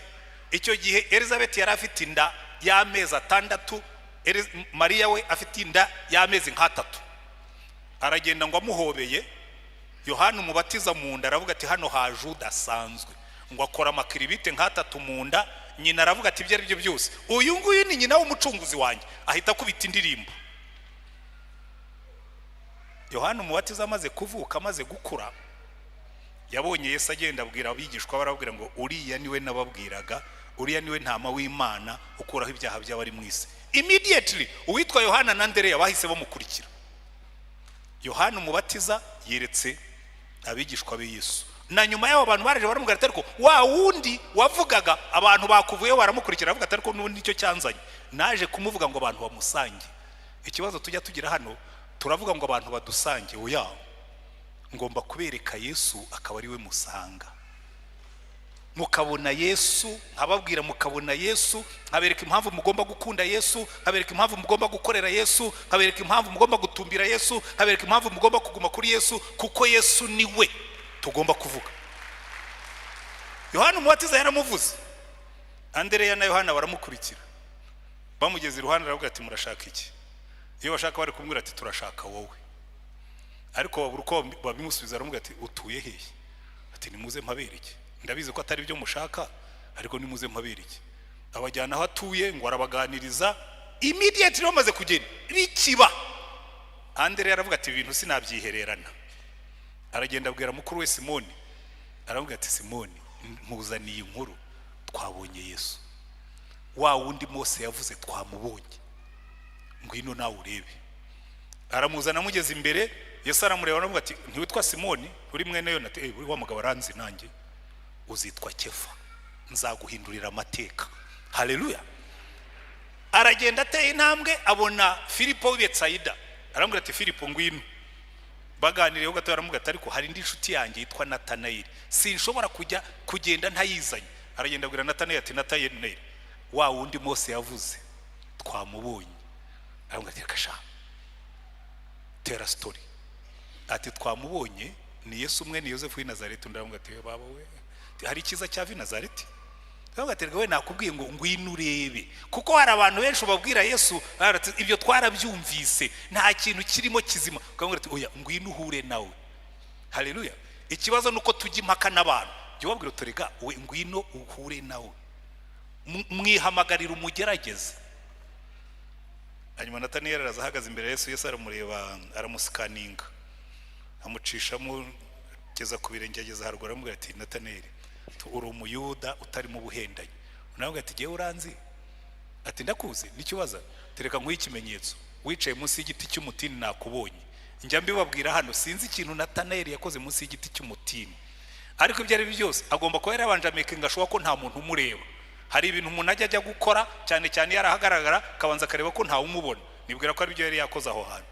Icyo gihe Elizabeth yari afite inda y'amezi 6, Mariya we afite inda y'amezi 3. Aragenda ngo amuhobeye. Yohana umubatiza mu nda aravuga ati hano haje udasanzwe, ngo akora amakiribite 3 mu nda. Nyina aravuga ati ibyo ari byo byose uyu nguyu ni nyina w'umucunguzi wanjye, ahita kubita indirimbo. Yohana umubatiza amaze kuvuka amaze gukura yabonye Yesu agenda abwira abigishwa barabwira ngo uriya niwe nababwiraga, uriya niwe ntama w'Imana ukuraho ibyaha by'abari mu isi. Immediately uwitwa Yohana na Andereya bahise bamukurikira. Yohana umubatiza yeretse abigishwa be Yesu, na nyuma y'abo abantu baraje baramubwira ati ariko wa wundi wavugaga abantu bakuvuyeho baramukurikira avuga ati ariko n'ubundi nicyo cyanzanye naje kumuvuga ngo abantu bamusange. Ikibazo tujya tugira hano turavuga ngo abantu badusange, oya, ngomba kubereka Yesu akaba ari we musanga. Mukabona Yesu, nkababwira mukabona Yesu, nkabereka impamvu mugomba gukunda Yesu, nkabereka impamvu mugomba gukorera Yesu, nkabereka impamvu mugomba gutumbira Yesu, nkabereka impamvu mugomba kuguma kuri Yesu, kuko Yesu ni we tugomba kuvuga. Yohana umubatiza yaramuvuze, Andereya na Yohana baramukurikira. Bamugeze iruhande aravuga ati murashaka iki? Iyo bashaka bari kumwira ati turashaka wowe. Ariko babura uko babimusubiza aravuga ati utuye hehe? Ati nimuze mpabereke. Ndabizi ko atari byo mushaka ariko nimuze mpabereke. Abajyana aho atuye ngo arabaganiriza. Immediately bamaze kugenda bikiba, Andereya aravuga ati ibintu sinabyihererana. Aragenda abwira mukuru we Simoni, aravuga ati Simoni mpuzaniye inkuru, twabonye Yesu wa wundi Mose yavuze twamubonye, ngwino nawe urebe. Aramuzana amugeze imbere. Yesu aramureba aravuga ati ntiwitwa Simoni uri mwene Yona? Ati uri wa mugabo aranzi nanjye, uzitwa Kefa, nzaguhindurira amateka. Haleluya. Aragenda ateye intambwe abona Filipo w'Betsaida, aramubwira ati Filipo ngwino. Baganiriyeho gato aramuga ati ariko hari indi nshuti yanjye yitwa Natanayeli, sinshobora kugenda ntayizanye. Aragenda abwira Natanayeli ati Natanayeli wa wundi Mose yavuze twamubonye. Aravuga ati kasha tera story. Ati twamubonye ni Yesu umwe ni Yosefu w'i Nazareti. Ndavuga ati baba we hari ikiza cya vi Nazareti? Ndavuga ati we nakubwiye ngo ngwino urebe, kuko hari abantu benshi babwira Yesu ibyo twarabyumvise nta kintu kirimo kizima. Ukamubwira ati oya ngwino uhure nawe. Haleluya. Ikibazo nuko tujya impaka n'abantu. Jye wabwira utorega we ngwino uhure nawe, mwihamagarira umugerageze. Hanyuma Natanayeli arazahagaze imbere Yesu. Yesu aramureba aramusikaninga amucishamo keza ku birenge ageza haruguru aramubwira ati Natanayeli uri umuyuda utari mu buhendanye. Unavuga ati giye uranzi? Ati ndakuzi n'ikibazo. Tereka nk'uyi ikimenyetso, wicaye munsi y'igiti cy'umutini nakubonye. Njya mbibabwira hano sinzi ikintu Natanayeli yakoze munsi y'igiti cy'umutini, ariko ibyo ari byose agomba kuba yarabanje amakinga ashobora ko nta muntu umureba. Hari ibintu umuntu ajya gukora cyane cyane yarahagaragara kabanza akareba ko nta umubona. Nibwira ko ari byo yari yakoze aho hantu.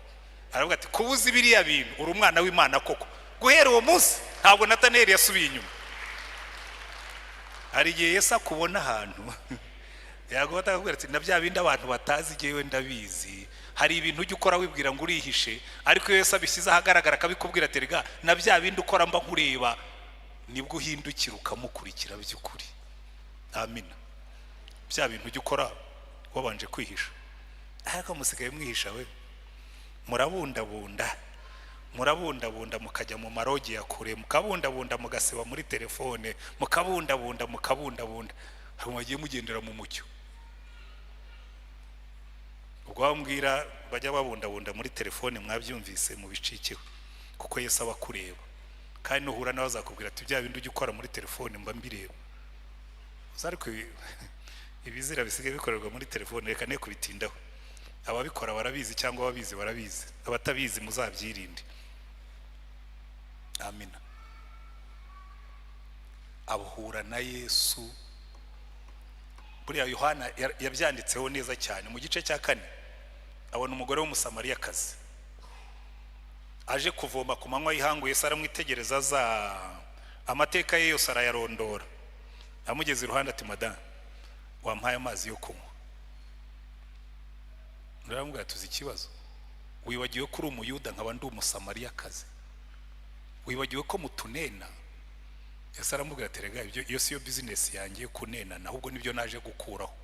Aravuga ati kubuza biriya bintu uri umwana w'Imana koko. Guhera uwo munsi ntabwo Natanayeli yasubiye inyuma. hari igihe Yesu akubona ahantu yagomba kubwira ati na bya bindi abantu batazi jewe ndabizi. Hari ibintu ujya ukora wibwira ngo urihishe, ariko Yesu abishyize ahagaragara akabikubwira ati rega na bya bindi ukora mba nkureba, nibwo uhindukira ukamukurikira by'ukuri. Amina. Bya bintu ujya ukora wabanje kwihisha, ariko musigaye mwihisha we. Murabundabunda mukajya mu marogi ya kure, mukabundabunda mugasiba muri telefone, mukabundabunda mugiye mugendera mu mucyo. Ubwo bambwira bajya babundabunda muri telefone mwabyumvise mu bicikeho, kuko Yesu aba kureba. Kandi nuhura nawe azakubwira ati bya bindi ujya ukora muri telefone mba mbireba. Uzariko ibizira bisigaye bikorerwa muri telefone, reka ne kubitindaho. Ababikora barabizi cyangwa ababizi barabizi, abatabizi muzabyirinde. Amina. Abuhura na Yesu. Buriya Yohana yabyanditseho neza cyane mu gice cya 4. Abona umugore w'umusamariyakazi aje kuvoma ku manywa y'ihangu. Yesu aramwitegereza, za amateka ye yose arayarondora. Amugeze iruhande ati madame, wampaye amazi yo kunywa? Ndaramubwira tuzi ikibazo, wibagiwe ko uri umuyuda nkaba ndi umusamariyakazi, wibagiwe ko mutunena? Yesu aramubwira ati rega iyo siyo business yanjye kunena, ahubwo nibyo naje gukuraho.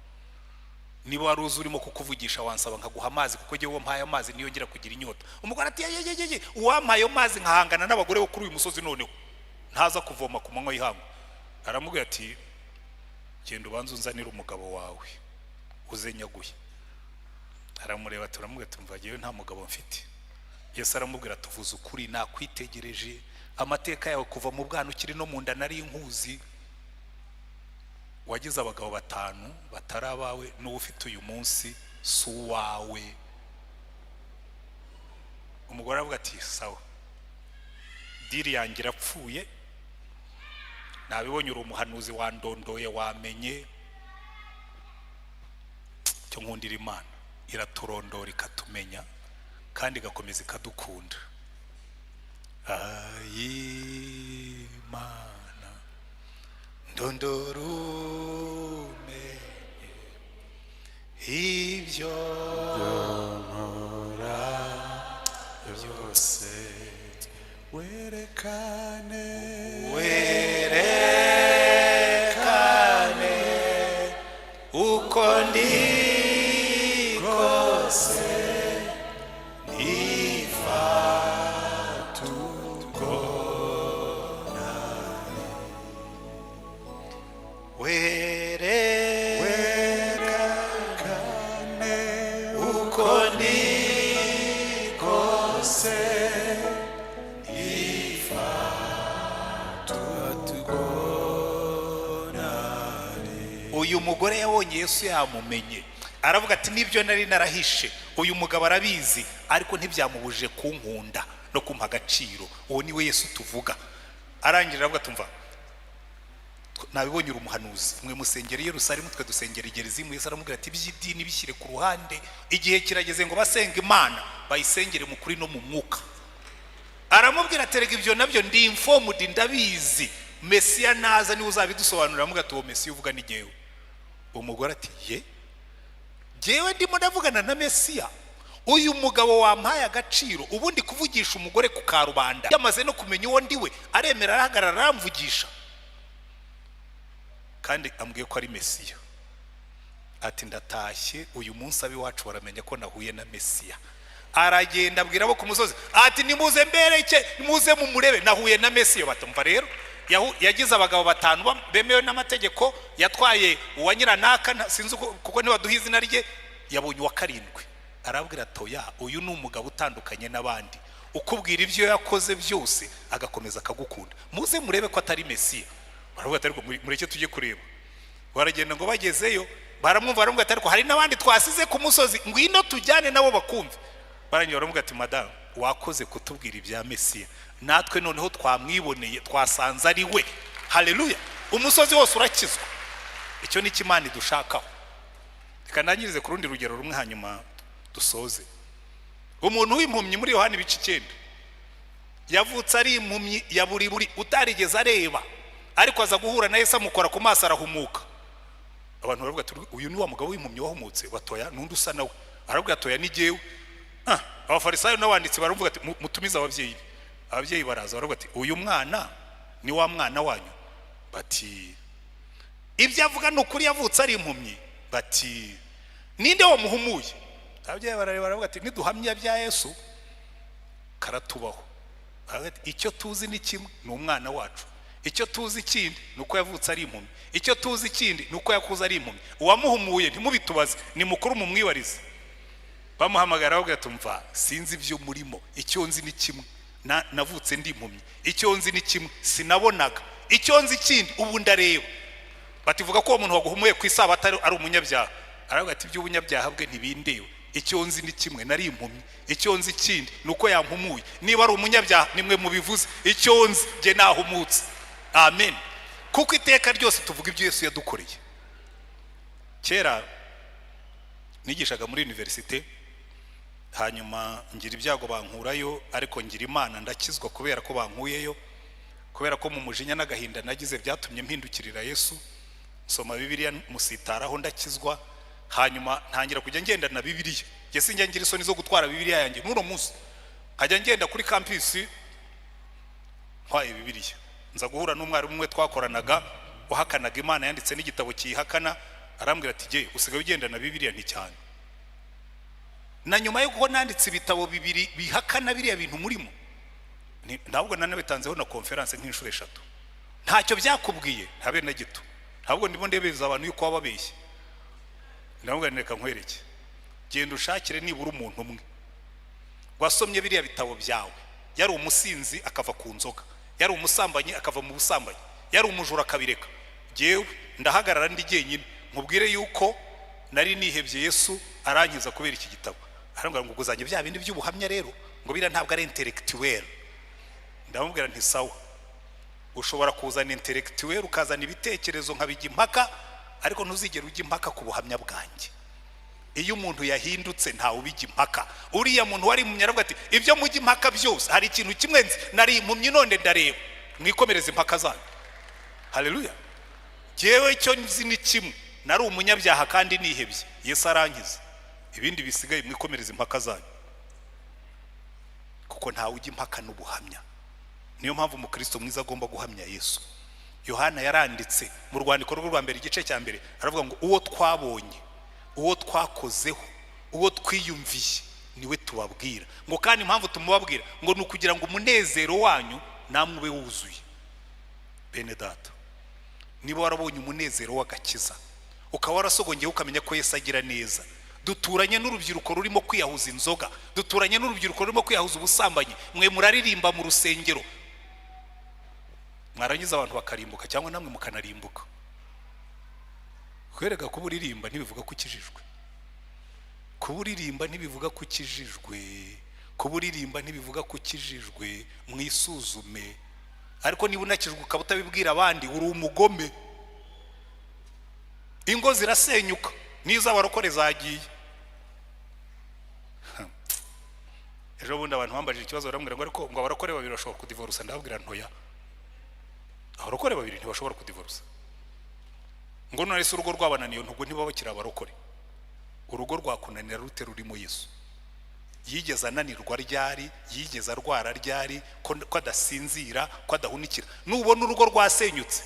Niba wari uzi urimo kukuvugisha wansaba nkaguha amazi, kuko jyewe mpaye amazi niyo ngira kugira inyota. Umugore ati ye uwampaye amazi nkahangana n'abagore bo kuri uyu musozi noneho ntaza kuvoma ku manywa y'ihangu. Aramubwira ati genda ubanze unzanire umugabo wawe uze nyaguye. Aramureba turamubwira tumva jyewe nta mugabo mfite. Yesu aramubwira tuvuze ukuri, nakwitegereje amateka yawe kuva mu bwana ukiri no mu nda nari inkuzi. Wagize abagabo 5 batari abawe, n'uwo ufite uyu munsi si uwawe. Umugore aravuga ati sawa, diri yanjye irapfuye, nabibonye uri umuhanuzi wandondoye wamenye. Cyo nkundira Imana, iraturondora ikatumenya kandi igakomeza ikadukunda. Imana ndondora umenye ibyo nkora byose, werekane uko ndi kose, uyu mugore yabonye Yesu yamumenye, aravuga ati nibyo nari narahishe, uyu mugabo arabizi, ariko ntibyamubuje kunkunda no kumpa agaciro. Uwo niwe Yesu tuvuga. Arangira aravuga tumva nabibonye uri umuhanuzi, mwe musengera Yerusalemu, twe dusengera Gerizimu. Yesu aramubwira ati by'idini bishyire ku ruhande, igihe kirageze ngo basenga Imana bayisengere mu kuri no mu mwuka. Aramubwira ati rega ibyo nabyo ndi informed, ndabizi, Mesiya naza niwe uzabidusobanurira. Aramubwira ati uwo Mesiya uvuga ni jyewe. Umugore ati ye, jyewe ndimo ndavugana na Mesiya? Uyu mugabo wampaye agaciro, ubundi kuvugisha umugore ku karubanda, yamaze no kumenya uwo ndiwe, aremera arahagarara aramvugisha, kandi ambwiye ko ari Mesiya. Ati ndatashye, uyu munsi abiwacu baramenya ko nahuye na Mesiya. Aragenda abwira abo ku musozi ati nimuze mbereke, nimuze mumurebe, nahuye na Mesiya. Batumva rero yagize abagabo 5 bemewe n'amategeko, yatwaye uwa nyiranaka sinzi kuko ntibaduha izina rye, yabonye uwa 7. Arabwira toya, uyu ni umugabo utandukanye n'abandi, ukubwira ibyo yakoze byose agakomeza akagukunda, muze murebe ko atari Mesiya. Baravuga ati ariko mureke tujye kureba. Baragenda ngo bagezeyo baramwumva, baravuga ati ariko hari n'abandi twasize ku musozi, ngwino tujyane nabo bakumve. Baranyura baravuga ati madame, wakoze kutubwira ibya Mesiya, natwe noneho twamwiboneye, twasanze ari we. Haleluya, umusozi wose urakizwa. Icyo ni Imana idushakaho. Reka nangirize ku rundi rugero rumwe hanyuma dusoze. Umuntu w'impumyi muri Yohana ibice 9 yavutse ari impumyi ya buri utarigeze areba, ariko aza guhura na Yesu amukora ku maso arahumuka. Abantu baravuga ati uyu ni wa mugabo w'impumyi wahumutse? Batoya nundi usa nawe. Aravuga atoya ni jewe. Abafarisayo n'abanditsi baravuga ati mutumiza ababyeyi. Ababyeyi baraza baravuga ati uyu mwana ni wa mwana wanyu? Bati ibyo avuga ni ukuri yavutse ari impumyi? Bati ninde wamuhumuye? Ababyeyi baravuga ati niduhamya bya Yesu karatubaho. Icyo tuzi ni kimwe, ni umwana wacu. Icyo tuzi ikindi ni uko yavutse ari impumyi. Icyo tuzi ikindi ni uko yakuze ari impumyi. Uwamuhumuye ntimubitubaze, ni mukuru mumwibarize. Bamuhamagara bavuga ati umva sinzi ibyo murimo, icyo nzi ni kimwe, navutse ndi impumyi. Icyo nzi ni kimwe, sinabonaga. Icyo nzi ikindi ubu ndareba. Bativuga ko uwo muntu waguhumuye ku isabato ari umunyabyaha. Aravuga ati iby'ubunyabyaha bwe ntibindewe. Icyo nzi ni kimwe, nari impumyi. Icyo nzi ikindi ni uko yampumuye. Niba ari umunyabyaha nimwe mubivuze, icyo nzi nge nahumutse. Amen. Kuko iteka ryose tuvuga ibyo Yesu yadukoreye. Kera nigishaga muri universite, hanyuma ngira ibyago bankurayo, ariko ngira Imana ndakizwa kubera ko bankuyeyo, kubera ko mu mujinya n'agahinda nagize byatumye mpindukirira Yesu. Nsoma Bibiliya musitaraho ndakizwa, hanyuma ntangira kujya ngenda na Bibiliya. Yesi njya ngira isoni zo gutwara Bibiliya yanjye n'uno munsi. Nkajya ngenda kuri campus ntwaye Bibiliya. Nza guhura n'umwarimu umwe twakoranaga wahakanaga Imana, yanditse n'igitabo kiyihakana. Arambwira ati je usigaye ugenda na Bibiliya? Nti cyane. Na nyuma yo kuko nanditse ibitabo bibiri bihakana biriya bintu murimo, ntabwo nanabitanzeho na conference nk'inshuro 3. Ntacyo byakubwiye habe na gito. Ntabwo ndimo ndebeza abantu yuko wababeshye. Ndavuga neka nkwereke, genda ushakire nibura umuntu umwe wasomye biriya bitabo byawe, yari umusinzi akava ku nzoga, yari umusambanyi akava mu busambanyi, yari umujura akabireka. Jewe ndahagarara ndi jyenyine nkubwire yuko nari nihebye Yesu arankiza kubera iki gitabo. Arambwira ngo guzanye bya bindi by'ubuhamya rero ngo bira ntabwo ari intellectuel. Ndamubwira nti sawa, ushobora kuzana intellectuel ukazana ibitekerezo nkabijya impaka, ariko ntuzigera ujya impaka ku buhamya bwanjye. Iyo umuntu yahindutse ntawe ubijya impaka. Uriya muntu wari impumyi aravuga ati ibyo mujya impaka byose hari ikintu kimwe nzi, nari impumyi none ndareba, mwikomereze impaka zanyu. Haleluya. Jewe icyo nzi ni kimwe, nari umunyabyaha kandi nihebye, Yesu arankiza. Ibindi bisigaye mwikomereze impaka zanyu, kuko ntawe ujya impaka n'ubuhamya. Niyo mpamvu umukristo mwiza agomba guhamya Yesu. Yohana yaranditse mu rwandiko rwa mbere igice cya mbere, aravuga ngo uwo twabonye, uwo twakozeho, uwo twiyumviye niwe tubabwira. Ngo kandi impamvu tumubabwira ngo ni ukugira ngo umunezero wanyu namwe ube wuzuye. Bene data, niba warabonye umunezero w'agakiza, ukaba warasogongeye ukamenya ko Yesu agira neza, duturanye n'urubyiruko rurimo kwiyahuza inzoga, duturanye n'urubyiruko rurimo kwiyahuza ubusambanyi, mwe muraririmba mu rusengero, mwarangiza abantu bakarimbuka cyangwa namwe mukanarimbuka. Kwereka ko buririmba ntibivuga ko ukijijwe. Kuburirimba ntibivuga ko ukijijwe. Kuburirimba ntibivuga ko ukijijwe. Mwisuzume. Ariko niba unakijwe ukaba utabibwira abandi, uri umugome. Ingo zirasenyuka niza abarokore zagiye. Ejo bundi abantu bambajije ikibazo barambwira ngo ariko ngo abarokore babiri bashobora kudivorce. Ndababwira ntoya, abarokore babiri ntibashobora kudivorce. Ngo none se urugo rwabananiye ntugo ntibabakira abarokore? Urugo rwakunanira rute rurimo Yesu? Yigeze ananirwa ryari? Yigeze arwara ryari? Ko adasinzira, ko adahunikira? Nubona urugo rwasenyutse,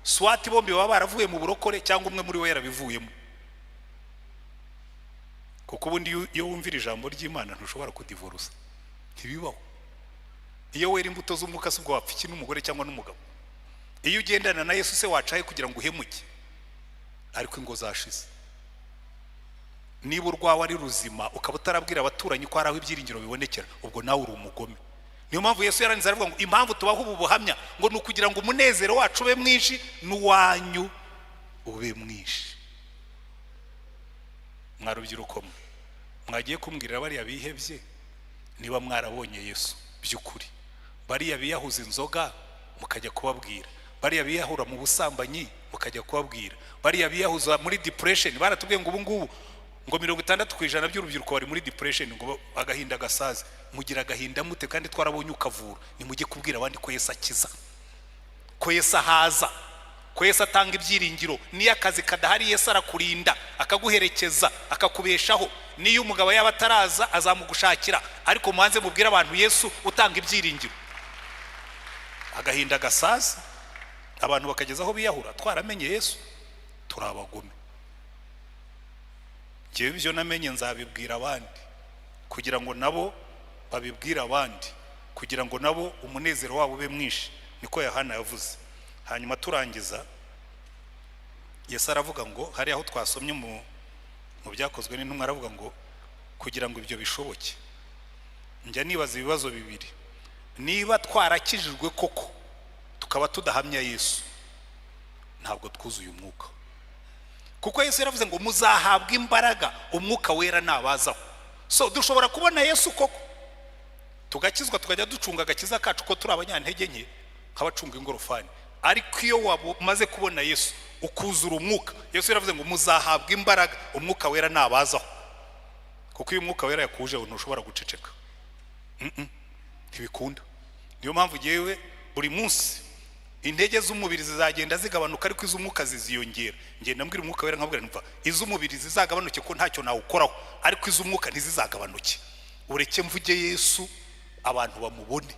swati bombi baba baravuye mu burokore cyangwa umwe muri we yarabivuyemo. Kuko ubundi iyo wumvira ijambo ry'Imana ntushobora kudivorce. Ntibibaho. Iyo wera imbuto z'umwuka subwo wapfa iki n'umugore cyangwa n'umugabo. Iyo ugendana na Yesu se wacaye kugira ngo uhemuke. Ariko ingo zashize. Niba urwawe ari ruzima ukaba utarabwira abaturanyi ko haraho ibyiringiro bibonekera, ubwo nawe uri umugome. Niyo mpamvu Yesu yarangiza aravuga ngo impamvu tubaho ubu buhamya ngo ni ukugira ngo umunezero wacu ube mwinshi n'uwanyu ube mwinshi. Mwarubyiruko mwe mwagiye kumbwirira bariya bihebye, niba mwarabonye Yesu by'ukuri, bariya biyahuza inzoga mukajya kubabwira, bariya biyahura mu busambanyi mukajya kubabwira, bariya biyahuza muri depression, baratubwiye ngo ubu ngubu ngo 60% by'urubyiruko bari muri depression, ngo agahinda gasaze. Mugira agahinda mute kandi twarabonye ukavura? Nimujye kubwira abandi ko Yesu akiza, ko Yesu ahaza, ko Yesu atanga ibyiringiro. Niyo akazi kadahari Yesu arakurinda, akaguherekeza, akakubeshaho. Niyo umugabo yaba ataraza azamugushakira, ariko muhanze mubwira abantu Yesu utanga ibyiringiro. Agahinda gasaza abantu bakagezaho biyahura. Twaramenye Yesu turabagome. Ngewe ibyo namenye nzabibwira abandi, kugira ngo nabo babibwira abandi, kugira ngo nabo umunezero wabo ube mwinshi. Niko Yohana yavuze. Hanyuma turangiza, Yesu aravuga ngo, hari aho twasomye mu byakozwe n'intumwa, aravuga ngo kugira ngo ibyo bishoboke, njya nibaza ibibazo bibiri. Niba twarakijijwe koko tukaba tudahamya Yesu, ntabwo twuzuye umwuka. Kuko Yesu yaravuze ngo muzahabwa imbaraga umwuka wera nabazaho. So dushobora kubona Yesu koko tugakizwa, tukajya ducunga agakiza kacu ko turi abanyantege nke nk'abacunga ingorofani. Ariko iyo wamaze kubona Yesu ukuzura umwuka, Yesu yaravuze ngo muzahabwa imbaraga umwuka wera nabazaho. Kuko iyo umwuka wera yakuje ntushobora guceceka, ntibikunda. Niyo mpamvu yewe buri munsi intege z'umubiri zizagenda zigabanuka, ariko iz'umwuka ziziyongera. Ngenda mbwira umwuka wera nkabwira ntumva, iz'umubiri zizagabanuke ko ntacyo nawukoraho, ariko iz'umwuka ntizizagabanuke. Ureke mvuge Yesu abantu bamubone,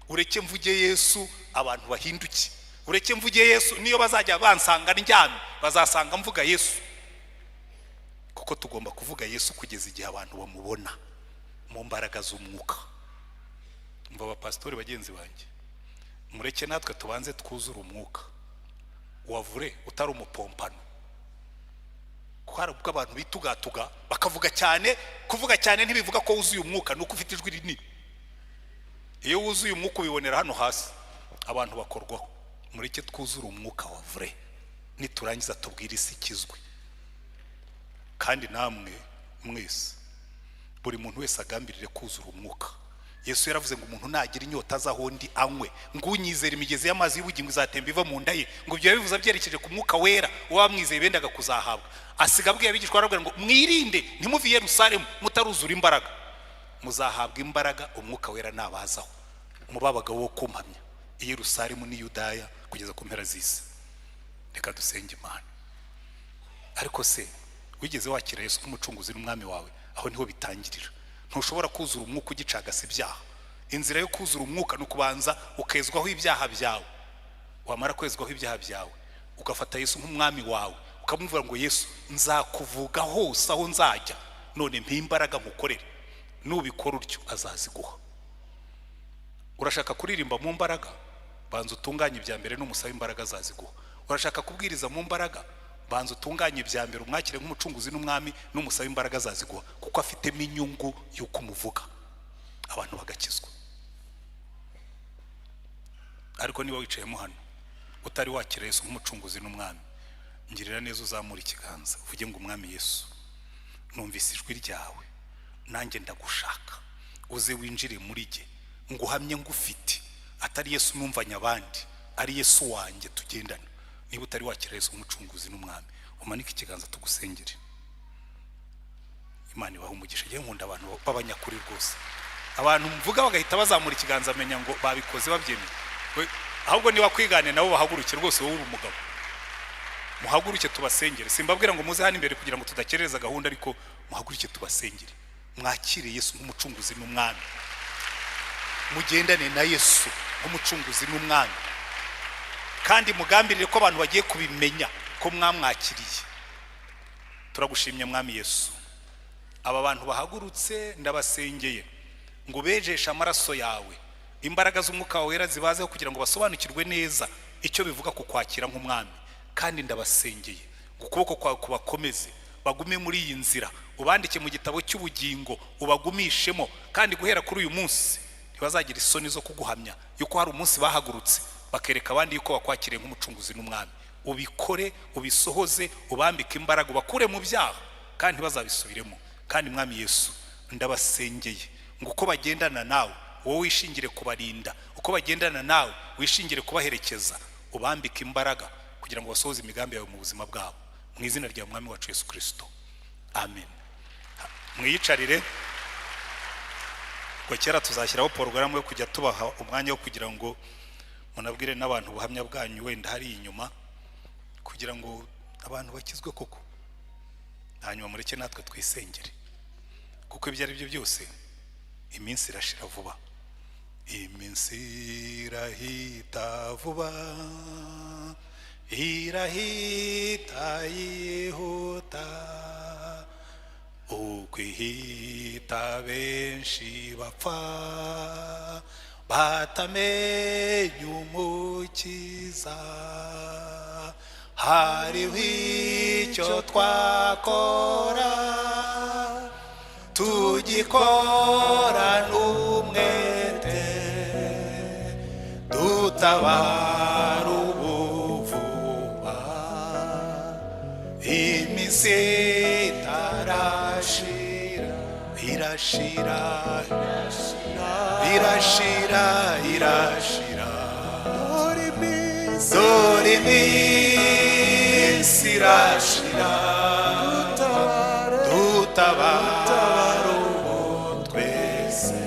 ureke mvuge Yesu abantu bahinduke, ureke mvuge Yesu niyo bazajya bansanga ndyamye bazasanga mvuga Yesu. Kuko tugomba kuvuga Yesu kugeza igihe abantu bamubona mu mbaraga z'umwuka. Mva abapasitori bagenzi banjye, mureke natwe tubanze twuzura umwuka. Wavure utari umupompano. Kwara ubwo abantu bitugatuga bakavuga cyane. Kuvuga cyane ntibivuga ko wuzuye umwuka, nuko ufite ijwi rinini. Iyo wuzuye umwuka ubibonera hano hasi, abantu bakorwaho. Mureke twuzura umwuka wavure, niturangiza tubwire isi ikizwe. Kandi namwe mwese, buri muntu wese agambirire kuzura umwuka. Yesu yaravuze ngo umuntu nagira inyota azahondi anywe, ngo unyizera imigezi y'amazi y'ubugingo izatemba iva mu nda ye. Ngo ibyo bivuze byerekeje ku mwuka wera wamwizeye bendaga kuzahabwa. Asiga abwiye abigishwa aravuga ngo mwirinde ntimuve i Yerusalemu mutaruzura imbaraga. Muzahabwa imbaraga umwuka wera nabazaho. Mubabaga wo kumpamya i Yerusalemu ni Yudaya kugeza ku mpera z'isi. Reka dusenge Imana. Ariko se wigeze wakira Yesu nk'umucunguzi n'umwami wawe? Aho niho bitangirira. Ntushobora kuzura umwuka ugicagasa ibyaha. Inzira yo kuzura umwuka ni ukubanza ukezwaho ibyaha byawe. Wamara kwezwaho ibyaha byawe, ugafata Yesu nk'umwami wawe, ukamubwira ngo Yesu nzakuvuga hose aho nzajya, none mpa imbaraga mukorere. Nubikora utyo azaziguha. Urashaka kuririmba mu mbaraga, banza utunganye ibya mbere n'umusaba imbaraga azaziguha. Urashaka kubwiriza mu mbaraga, banza utunganye ibya mbere umwakire nk'umucunguzi n'umwami n'umusaba imbaraga azaziguha, kuko afitemo inyungu y'uko umuvuga abantu bagakizwa. Ariko niba wicayemo hano utari wakira Yesu nk'umucunguzi n'umwami, ngirira neza uzamura ikiganza uvuge ngo umwami Yesu, numvise ijwi ryawe, nanjye ndagushaka, uze winjire muri jye, nguhamye ngufite, atari Yesu numvanye abandi, ari Yesu wanjye tugendana. Niba utari wakira Yesu nk'umucunguzi n'umwami, umanike ikiganza tugusengere. Imana ibahe umugisha. Ngiye nkunda abantu b'abanyakuri rwose. Abantu mvuga bagahita bazamura ikiganza amenya ngo babikoze babyemeye. Ahubwo niba kwigane nabo bahaguruke rwose, wowe uri umugabo. Muhaguruke tubasengere. Simbabwira ngo muze hano imbere kugira ngo tudakereza gahunda, ariko muhaguruke tubasengere. Mwakire Yesu nk'umucunguzi n'umwami. Mugendane na Yesu nk'umucunguzi n'umwami. Kandi mugambirire ko abantu bagiye kubimenya ko mwamwakiriye. Turagushimye mwami Yesu. Aba bantu bahagurutse ndabasengeye ngo bejeshe amaraso yawe, imbaraga z'umwuka wera zibazeho kugira ngo basobanukirwe neza icyo bivuga ku kwakira nk'umwami. Kandi ndabasengeye ngo ukuboko kwawe kubakomeze, bagume muri iyi nzira, ubandike mu gitabo cy'ubugingo, ubagumishemo. Kandi guhera kuri uyu munsi ntibazagira isoni zo kuguhamya yuko hari umunsi bahagurutse bakereka abandi yuko bakwakiriye nk'umucunguzi n'umwami. Ubikore, ubisohoze, ubambike imbaraga, ubakure mu byaha kandi bazabisubiremo. Kandi mwami Yesu ndabasengeye ngo uko bagendana nawe, wowe wishingire kubarinda, uko bagendana nawe wishingire kubaherekeza, ubambike imbaraga kugira ngo basohoze imigambi yawe mu buzima bwabo. Mu izina rya mwami wacu Yesu Kristo, amen. Mwiyicarire. Kera tuzashyiraho porogaramu yo kujya tubaha umwanya wo kugira ngo munabwire n'abantu ubuhamya bwanyu wenda hari inyuma kugira ngo abantu bakizwe koko, hanyuma mureke natwe twisengere, kuko ibyo ari byo byose iminsi irashira vuba. Iminsi irahita vuba, irahita yihuta, uko ihita benshi bapfa batamenye umukiza. Hariho icyo twakora tugikora n'umwete, dutabara ubuvuba, iminsi itarashira, irashira, irashira, irashira, dore iminsi irashira, dutabara ubu twese,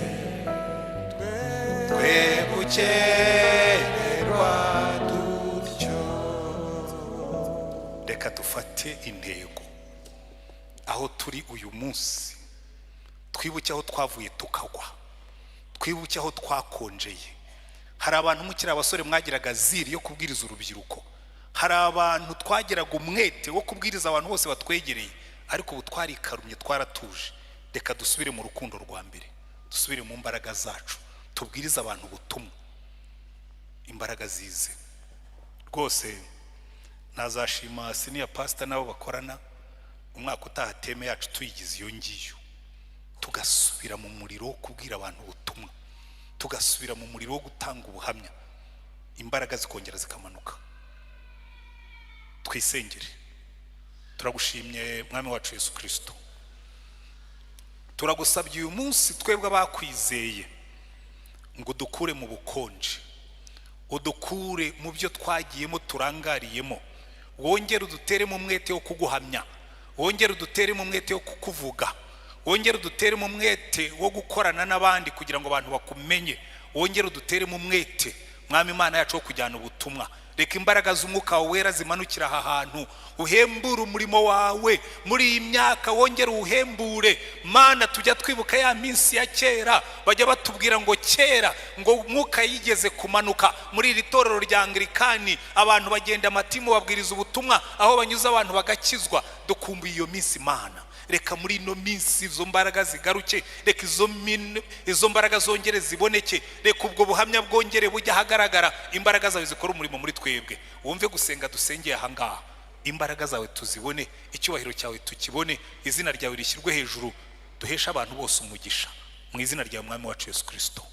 twe gukererwa dutyo. Reka dufate intego aho turi uyu munsi, twibuke aho twavuye tukagwa, twibuke aho twakonjeye. Hari abantu mukiri abasore mwagiraga ziri yo kubwiriza urubyiruko, hari abantu twagiraga umwete wo kubwiriza abantu bose batwegereye, ariko ubu twarikarumye, twaratuje. Reka dusubire mu rukundo rwa mbere, dusubire mu mbaraga zacu, tubwirize abantu ubutumwa, imbaraga zize. Rwose nazashima senior pastor nabo bakorana, umwaka utaha teme yacu tuyigize iyo ngiyo, tugasubira mu muriro wo kubwira abantu ubutumwa, tugasubira mu muriro wo gutanga ubuhamya, imbaraga zikongera zikamanuka. Twisengere. Turagushimye mwami wacu Yesu Kristo, turagusabye uyu munsi twebwe abakwizeye ngo dukure mu bukonje, udukure mu byo twagiyemo turangariyemo, wongere udutere mu mwete wo kuguhamya, wongere udutere mu mwete wo kukuvuga, wongere udutere mu mwete wo gukorana n'abandi kugira ngo abantu bakumenye, wongere udutere mu mwete mwami Imana yacu wo kujyana ubutumwa. Reka imbaraga z'umwuka wera zimanukira aha hantu, uhembure umurimo wawe muri iyi myaka, wongere uhembure Mana. Tujya twibuka ya minsi ya kera, bajya batubwira ngo kera ngo umwuka yigeze kumanuka muri iri torero rya Anglikani, abantu bagenda amatimu babwiriza ubutumwa, aho banyuze abantu bagakizwa. Dukumbuye iyo minsi Mana, reka muri ino minsi izo mbaraga zigaruke, reka izo mbaraga zongere ziboneke, reka ubwo buhamya bwongere bujya hagaragara, imbaraga zawe zikora umurimo muri twebwe. Wumve gusenga dusengeye aha ngaha, imbaraga zawe tuzibone, icyubahiro cyawe tukibone, izina ryawe rishyirwe hejuru, duhesha abantu bose umugisha, mu izina rya mwami wacu Yesu Kristo.